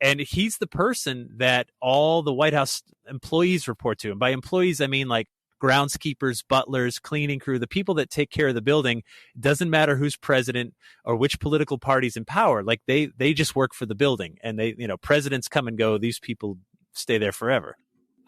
And he's the person that all the White House employees report to. And by employees, I mean like groundskeepers, butlers, cleaning crew, the people that take care of the building. It doesn't matter who's president or which political party's in power. Like they just work for the building. And presidents come and go. These people stay there forever.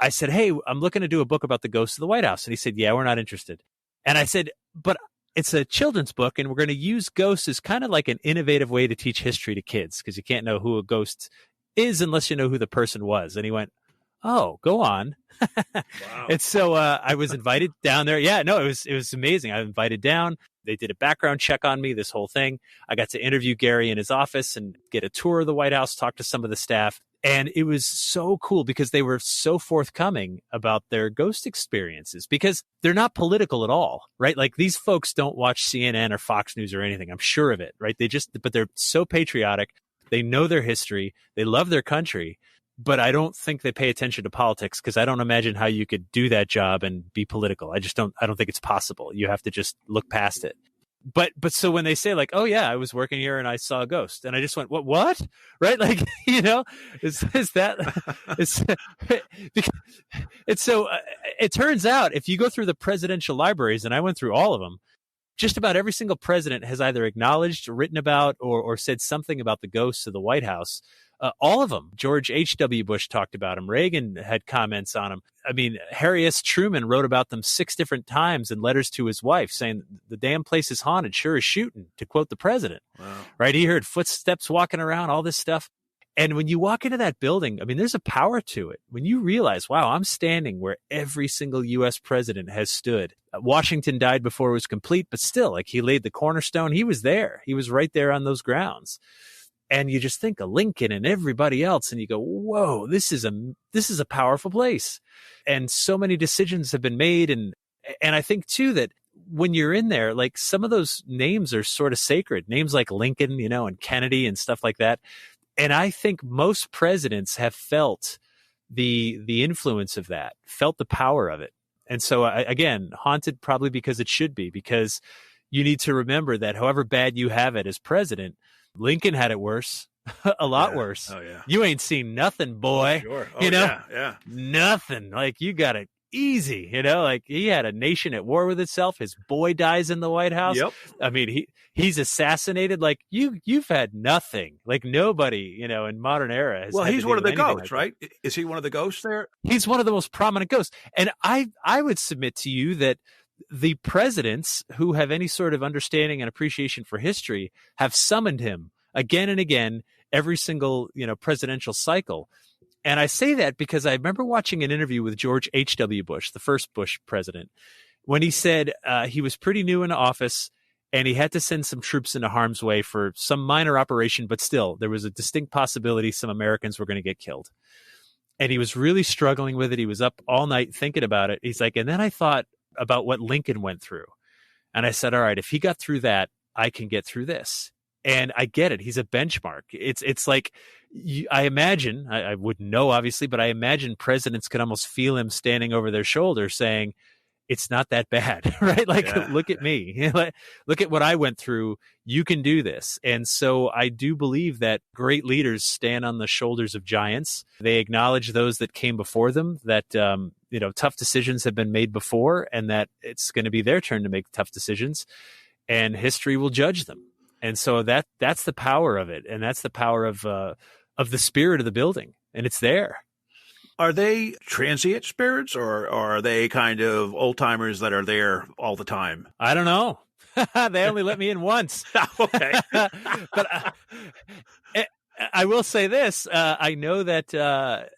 I said, hey, I'm looking to do a book about the ghosts of the White House. And he said, yeah, we're not interested. And I said, but it's a children's book and we're going to use ghosts as kind of like an innovative way to teach history to kids because you can't know who a ghost is unless you know who the person was. And he went, oh, go on. Wow. And so I was invited down there. Yeah, no, it was amazing. I was invited down. They did a background check on me, this whole thing. I got to interview Gary in his office and get a tour of the White House, talk to some of the staff. And it was so cool because they were so forthcoming about their ghost experiences because they're not political at all, right? Like these folks don't watch CNN or Fox News or anything. I'm sure of it, right? But they're so patriotic. They know their history. They love their country, but I don't think they pay attention to politics because I don't imagine how you could do that job and be political. I don't think it's possible. You have to just look past it. But so when they say like, oh yeah, I was working here and I saw a ghost and I just went, what? Right? Like, is that, it's so, it turns out if you go through the presidential libraries, and I went through all of them, just about every single president has either acknowledged, written about, or said something about the ghosts of the White House. All of them. George H.W. Bush talked about them. Reagan had comments on them. I mean, Harry S. Truman wrote about them 6 different times in letters to his wife saying, the damn place is haunted, sure as shooting, to quote the president. Wow. Right? He heard footsteps walking around, all this stuff. And when you walk into that building, I mean, there's a power to it. When you realize, wow, I'm standing where every single U.S. president has stood. Washington died before it was complete, but still, like he laid the cornerstone. He was there. He was right there on those grounds. And you just think of Lincoln and everybody else, and you go, whoa, this is a powerful place. And so many decisions have been made. And I think, too, that when you're in there, like some of those names are sort of sacred. Names like Lincoln, and Kennedy and stuff like that. And I think most presidents have felt the influence of that, felt the power of it. And so, again, haunted probably because it should be, because you need to remember that however bad you have it as president, Lincoln had it worse, a lot worse. Oh, yeah. You ain't seen nothing, boy. Sure. Oh, yeah. Nothing. Like, you got it easy, like he had a nation at war with itself. His boy dies in the White House. Yep. I mean, he's assassinated. Like you've had nothing. Like nobody, in modern era has. Well, had he's to one of deal the with anything ghosts, like right? Is he one of the ghosts there? He's one of the most prominent ghosts. And I would submit to you that the presidents who have any sort of understanding and appreciation for history have summoned him again and again every single, presidential cycle. And I say that because I remember watching an interview with George H.W. Bush, the first Bush president, when he said he was pretty new in office and he had to send some troops into harm's way for some minor operation, but still there was a distinct possibility some Americans were going to get killed. And he was really struggling with it. He was up all night thinking about it. He's like, and then I thought about what Lincoln went through. And I said, all right, if he got through that, I can get through this. And I get it. He's a benchmark. It's like, I imagine, I wouldn't know, obviously, but I imagine presidents could almost feel him standing over their shoulder saying, it's not that bad, right? Like, look at me. Look at what I went through. You can do this. And so I do believe that great leaders stand on the shoulders of giants. They acknowledge those that came before them, that, tough decisions have been made before, and that it's going to be their turn to make tough decisions, and history will judge them. And so that's the power of it. And that's the power of the spirit of the building. And it's there. Are they transient spirits or are they kind of old timers that are there all the time? I don't know. They only let me in once. Okay. But I will say this. I know that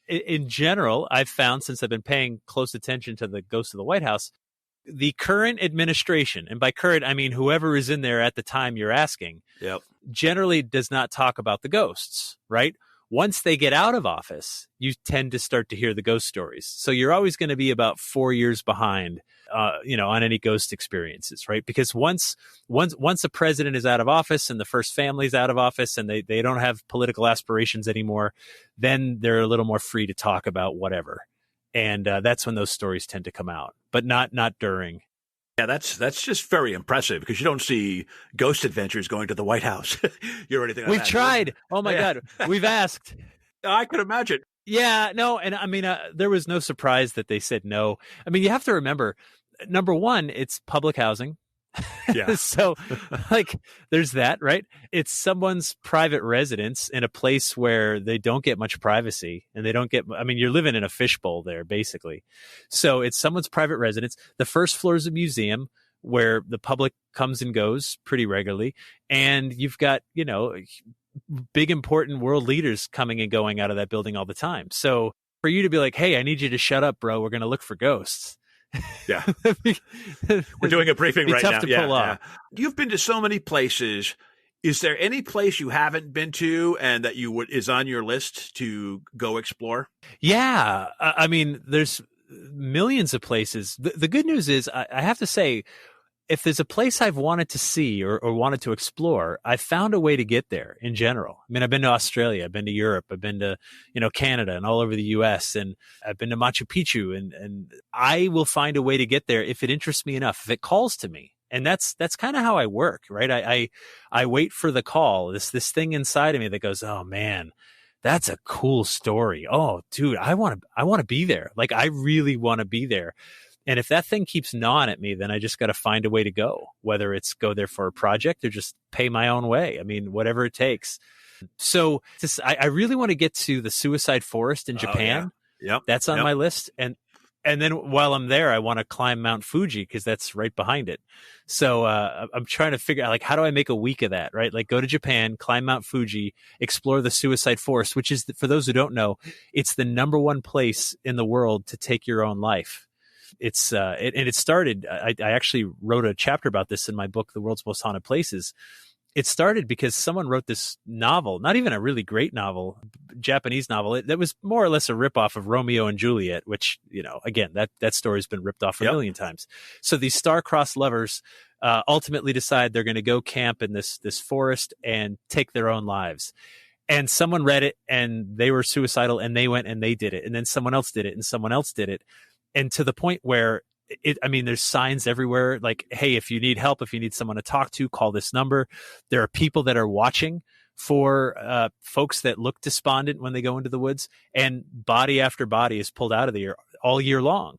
in general, I've found, since I've been paying close attention to the ghosts of the White House, the current administration, and by current, I mean whoever is in there at the time you're asking, generally does not talk about the ghosts, right? Once they get out of office, you tend to start to hear the ghost stories. So you're always going to be about 4 years behind, on any ghost experiences, right? Because once a president is out of office and the first family's out of office and they don't have political aspirations anymore, then they're a little more free to talk about whatever. And that's when those stories tend to come out, but not during. Yeah, that's just very impressive because you don't see ghost adventures going to the White House. Or anything like We've that. tried. Oh, my God. We've asked. I could imagine. Yeah, no. And I mean, there was no surprise that they said no. I mean, you have to remember, number one, it's public housing. Yeah. So like there's that, right? It's someone's private residence in a place where they don't get much privacy and they don't get, I mean, you're living in a fishbowl there basically. So it's someone's private residence. The first floor is a museum where the public comes and goes pretty regularly. And you've got, big important world leaders coming and going out of that building all the time. So for you to be like, hey, I need you to shut up, bro. We're going to look for ghosts. Yeah. We're doing a briefing right now. Tough to pull off. You've been to so many places. Is there any place you haven't been to and that is on your list to go explore? Yeah. I mean, there's millions of places. The good news is I have to say, if there's a place I've wanted to see or wanted to explore, I've found a way to get there in general. I mean, I've been to Australia, I've been to Europe, I've been to, Canada and all over the US, and I've been to Machu Picchu, and I will find a way to get there if it interests me enough, if it calls to me. And that's kind of how I work, right? I wait for the call, this thing inside of me that goes, oh man, that's a cool story. Oh, dude, I want to be there. Like, I really want to be there. And if that thing keeps gnawing at me, then I just got to find a way to go, whether it's go there for a project or just pay my own way. I mean, whatever it takes. So I really want to get to the Suicide Forest in Japan. Yep. That's on my list. And then while I'm there, I want to climb Mount Fuji because that's right behind it. So I'm trying to figure out, like, how do I make a week of that, right? Like, go to Japan, climb Mount Fuji, explore the Suicide Forest, which is, for those who don't know, it's the number one place in the world to take your own life. It's it started. I actually wrote a chapter about this in my book, The World's Most Haunted Places. it started because someone wrote this novel, not even a really great novel, Japanese novel, that was more or less a ripoff of Romeo and Juliet, which, again, that story's been ripped off a million times. So these star-crossed lovers ultimately decide they're going to go camp in this forest and take their own lives. And someone read it and they were suicidal and they went and they did it. And then someone else did it and someone else did it. And to the point where there's signs everywhere like, hey, if you need help, if you need someone to talk to, call this number. There are people that are watching for folks that look despondent when they go into the woods, and body after body is pulled out of there all year long.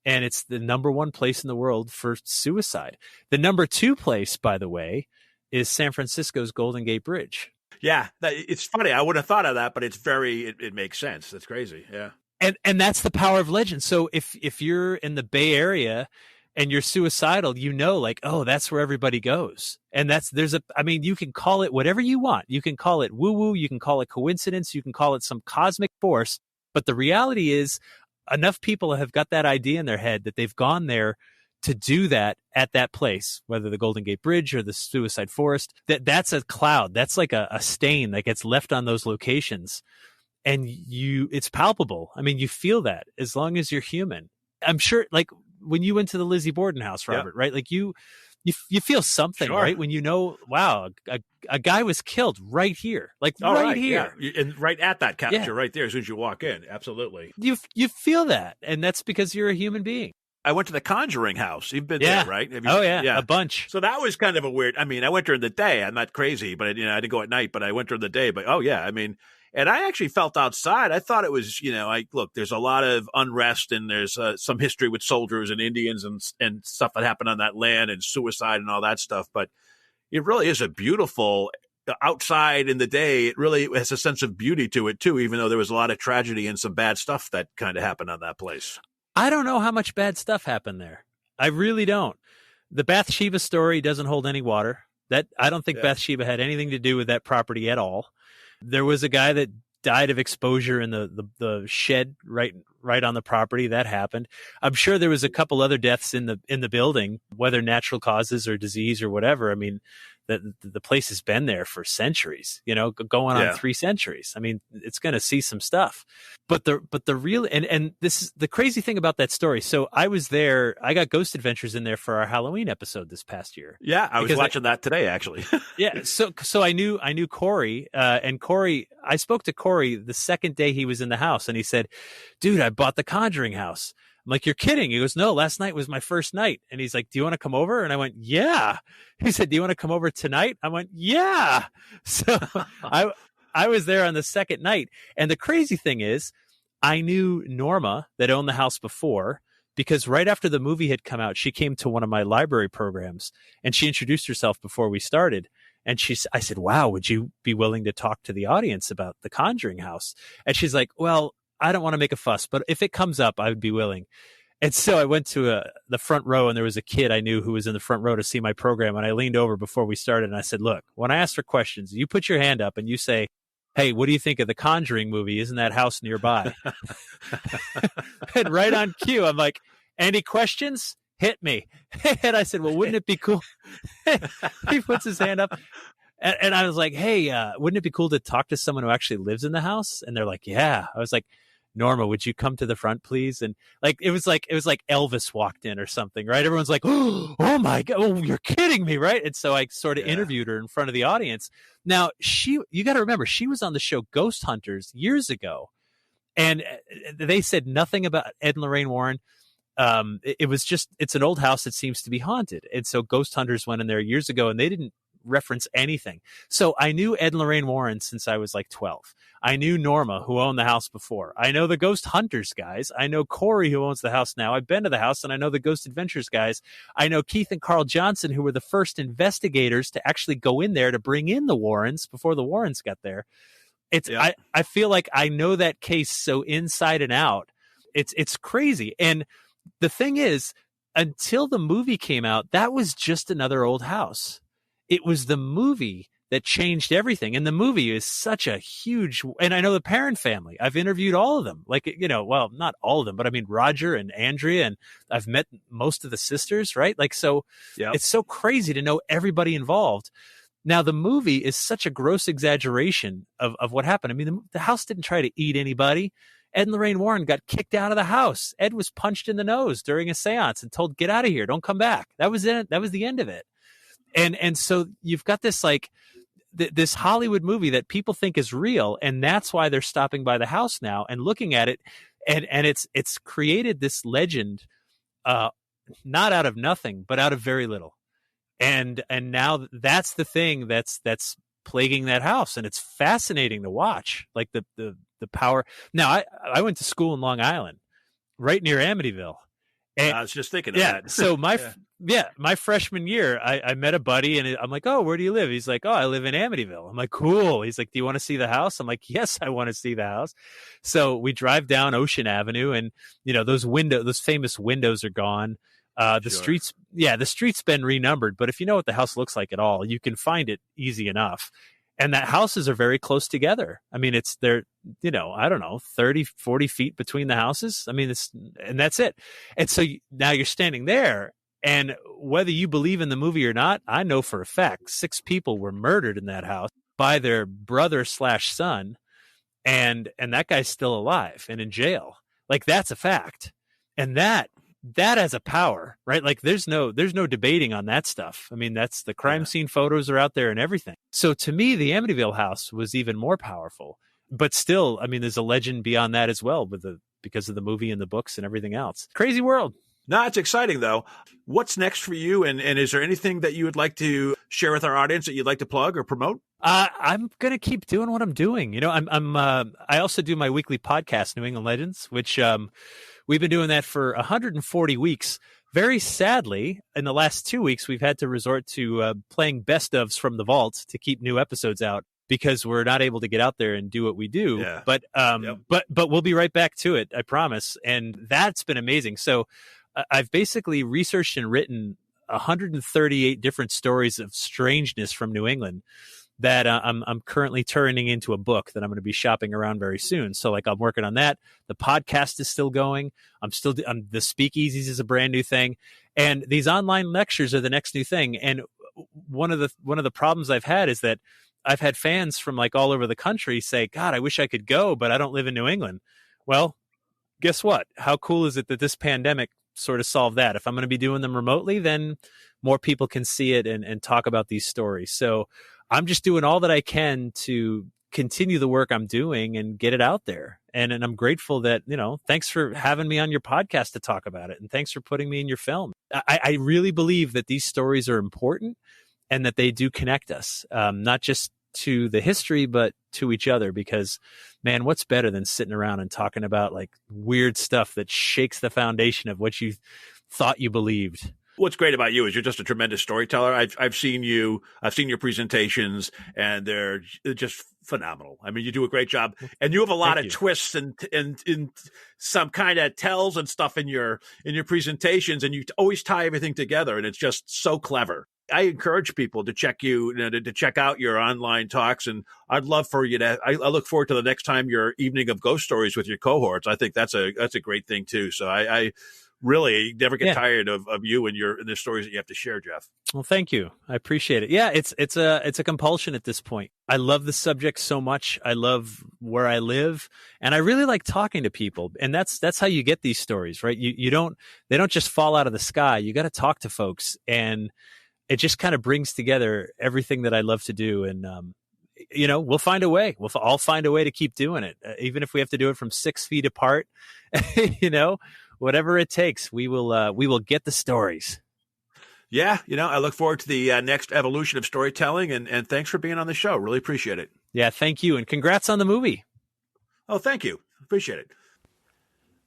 And it's the number one place in the world for suicide. The number two place, by the way, is San Francisco's Golden Gate Bridge. Yeah, it's funny. I would have thought of that, but it makes sense. That's crazy. Yeah. And that's the power of legend. So if you're in the Bay Area and you're suicidal, like, oh, that's where everybody goes. And you can call it whatever you want. You can call it woo-woo. You can call it coincidence. You can call it some cosmic force. But the reality is enough people have got that idea in their head that they've gone there to do that at that place, whether the Golden Gate Bridge or the Suicide Forest, that's a cloud. That's like a stain that gets left on those locations. And it's palpable. You feel that as long as you're human. I'm sure, like when you went to the Lizzie Borden house, Robert, right? Like you feel something, right? When wow, a guy was killed right here, like right here, and right at that couch, you're right there as soon as you walk in. Absolutely, you feel that, and that's because you're a human being. I went to the Conjuring house. You've been there, right? A bunch. So that was kind of a weird. I went during the day. I'm not crazy, but I didn't go at night. But I went during the day. But and I actually felt outside. I thought it was, look, there's a lot of unrest and there's some history with soldiers and Indians and stuff that happened on that land and suicide and all that stuff. But it really is a beautiful outside in the day. It really has a sense of beauty to it, too, even though there was a lot of tragedy and some bad stuff that kind of happened on that place. I don't know how much bad stuff happened there. I really don't. The Bathsheba story doesn't hold any water. I don't think Bathsheba had anything to do with that property at all. There was a guy that died of exposure in the shed right on the property. That happened. I'm sure there was a couple other deaths in the building, whether natural causes or disease or whatever. The place has been there for centuries, going on 3 centuries. It's going to see some stuff, but the real, and this is the crazy thing about that story. So I was there, I got Ghost Adventures in there for our Halloween episode this past year. Yeah. I was watching that today, actually. Yeah. So I knew Corey, and Corey, I spoke to Corey the second day he was in the house and he said, dude, I bought the Conjuring house. I'm like, you're kidding. He goes, no, last night was my first night. And he's like, do you want to come over? And I went, yeah. He said, do you want to come over tonight? I went, yeah. So I was there on the second night. And the crazy thing is, I knew Norma that owned the house before, because right after the movie had come out, she came to one of my library programs and she introduced herself before we started. And I said, wow, would you be willing to talk to the audience about the Conjuring house? And she's like, well, I don't want to make a fuss, but if it comes up, I would be willing. And so I went to the front row, and there was a kid I knew who was in the front row to see my program. And I leaned over before we started and I said, look, when I ask for questions, you put your hand up and you say, hey, what do you think of the Conjuring movie? Isn't that house nearby? And right on cue, I'm like, any questions? Hit me. And I said, well, wouldn't it be cool? He puts his hand up. And I was like, hey, wouldn't it be cool to talk to someone who actually lives in the house? And they're like, yeah. I was like, Norma, would you come to the front, please? And it was like Elvis walked in or something, right? Everyone's like, oh my God, oh, you're kidding me, right? And so I sort of interviewed her in front of the audience. Now, you got to remember, she was on the show Ghost Hunters years ago. And they said nothing about Ed and Lorraine Warren. It's an old house that seems to be haunted. And so Ghost Hunters went in there years ago and they didn't reference anything. So I knew Ed and Lorraine Warren since I was like 12. I knew Norma, who owned the house before. I know the Ghost Hunters guys. I know Corey, who owns the house now. I've been to the house, and I know the Ghost Adventures guys. I know Keith and Carl Johnson, who were the first investigators to actually go in there to bring in the Warrens before the Warrens got there. I feel like I know that case so inside and out. It's crazy. And the thing is, until the movie came out, that was just another old house. It was the movie that changed everything. And the movie is such a huge, and I know the Perrin family. I've interviewed all of them. Like, well, not all of them, but I mean, Roger and Andrea, and I've met most of the sisters, right? Like, so It's so crazy to know everybody involved. Now, the movie is such a gross exaggeration of what happened. I mean, the house didn't try to eat anybody. Ed and Lorraine Warren got kicked out of the house. Ed was punched in the nose during a seance and told, get out of here. Don't come back. That was it. That was the end of it. And so you've got this like this Hollywood movie that people think is real. And that's why they're stopping by the house now and looking at it. And it's created this legend, not out of nothing, but out of very little. And now that's the thing that's plaguing that house. And it's fascinating to watch, like the power. Now, I went to school in Long Island, right near Amityville. And, I was just thinking of that. So my freshman year, I met a buddy and I'm like, oh, where do you live? He's like, oh, I live in Amityville. I'm like, cool. He's like, do you want to see the house? I'm like, yes, I want to see the house. So we drive down Ocean Avenue and, those famous windows are gone. The street's been renumbered, but if you know what the house looks like at all, you can find it easy enough. And that houses are very close together. I mean, they're, I don't know, 30, 40 feet between the houses. I mean, and that's it. And so now you're standing there, and whether you believe in the movie or not, I know for a fact 6 people were murdered in that house by their brother/son. And that guy's still alive and in jail. Like, that's a fact. And that has a power, right? Like there's no debating on that stuff. I mean, that's the crime scene photos are out there and everything. So to me, the Amityville house was even more powerful, but still, I mean, there's a legend beyond that as well because of the movie and the books and everything else. Crazy world. No, it's exciting though. What's next for you? And is there anything that you would like to share with our audience that you'd like to plug or promote? I'm going to keep doing what I'm doing. I also do my weekly podcast, New England Legends, which, we've been doing that for 140 weeks. Very sadly, in the last 2 weeks, we've had to resort to playing best ofs from the vault to keep new episodes out because we're not able to get out there and do what we do. Yeah. But we'll be right back to it, I promise. And that's been amazing. So I've basically researched and written 138 different stories of strangeness from New England that I'm currently turning into a book that I'm going to be shopping around very soon. So I'm working on that. The podcast is still going. The speakeasies is a brand new thing. And these online lectures are the next new thing. And one of the problems I've had is that I've had fans from all over the country say, God, I wish I could go, but I don't live in New England. Well, guess what? How cool is it that this pandemic sort of solved that? If I'm going to be doing them remotely, then more people can see it and talk about these stories. So I'm just doing all that I can to continue the work I'm doing and get it out there. And I'm grateful that, thanks for having me on your podcast to talk about it. And thanks for putting me in your film. I really believe that these stories are important and that they do connect us, not just to the history, but to each other. Because, man, what's better than sitting around and talking about weird stuff that shakes the foundation of what you thought you believed? What's great about you is you're just a tremendous storyteller. I've seen your presentations, and they're just phenomenal. I mean, you do a great job, and you have a lot of twists and some kind of tells and stuff in your presentations, and you always tie everything together, and it's just so clever. I encourage people to check to check out your online talks, and I'd love for you to. I look forward to the next time your evening of ghost stories with your cohorts. I think that's a great thing too. So I really never get tired of you and the stories that you have to share, Jeff. Well, thank you. I appreciate it. Yeah, it's a compulsion at this point. I love the subject so much. I love where I live, and I really like talking to people. And that's how you get these stories, right? They don't just fall out of the sky. You got to talk to folks, and it just kind of brings together everything that I love to do. And we'll find a way. I'll find a way to keep doing it, even if we have to do it from 6 feet apart. Whatever it takes, we will get the stories. Yeah, I look forward to the next evolution of storytelling, and thanks for being on the show. Really appreciate it. Yeah, thank you, and congrats on the movie. Oh, thank you. Appreciate it.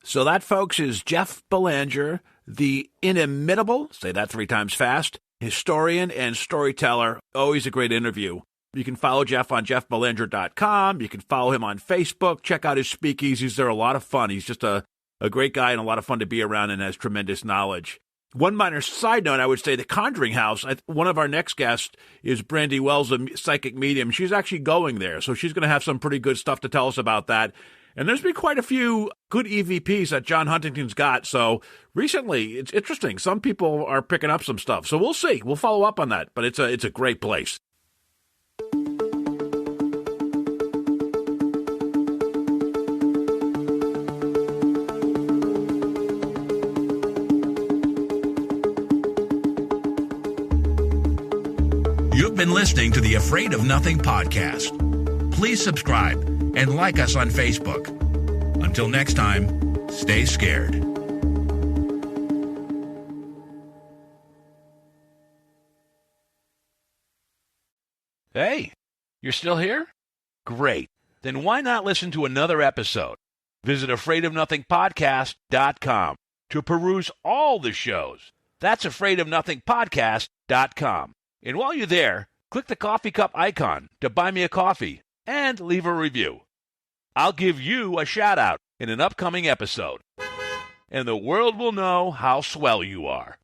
So that, folks, is Jeff Belanger, the inimitable, say that 3 times fast, historian and storyteller. Always a great interview. You can follow Jeff on jeffbelanger.com. You can follow him on Facebook. Check out his speakeasies. They're a lot of fun. He's just a great guy and a lot of fun to be around, and has tremendous knowledge. One minor side note, I would say the Conjuring House, one of our next guests is Brandy Wells, a psychic medium. She's actually going there, so she's going to have some pretty good stuff to tell us about that. And there's been quite a few good EVPs that John Huntington's got. So recently, it's interesting. Some people are picking up some stuff. So we'll see. We'll follow up on that. But it's a great place. You've been listening to the Afraid of Nothing podcast. Please subscribe and like us on Facebook. Until next time, stay scared. Hey, you're still here? Great. Then why not listen to another episode? Visit AfraidOfNothingPodcast.com to peruse all the shows. That's AfraidOfNothingPodcast.com. And while you're there, click the coffee cup icon to buy me a coffee and leave a review. I'll give you a shout-out in an upcoming episode. And the world will know how swell you are.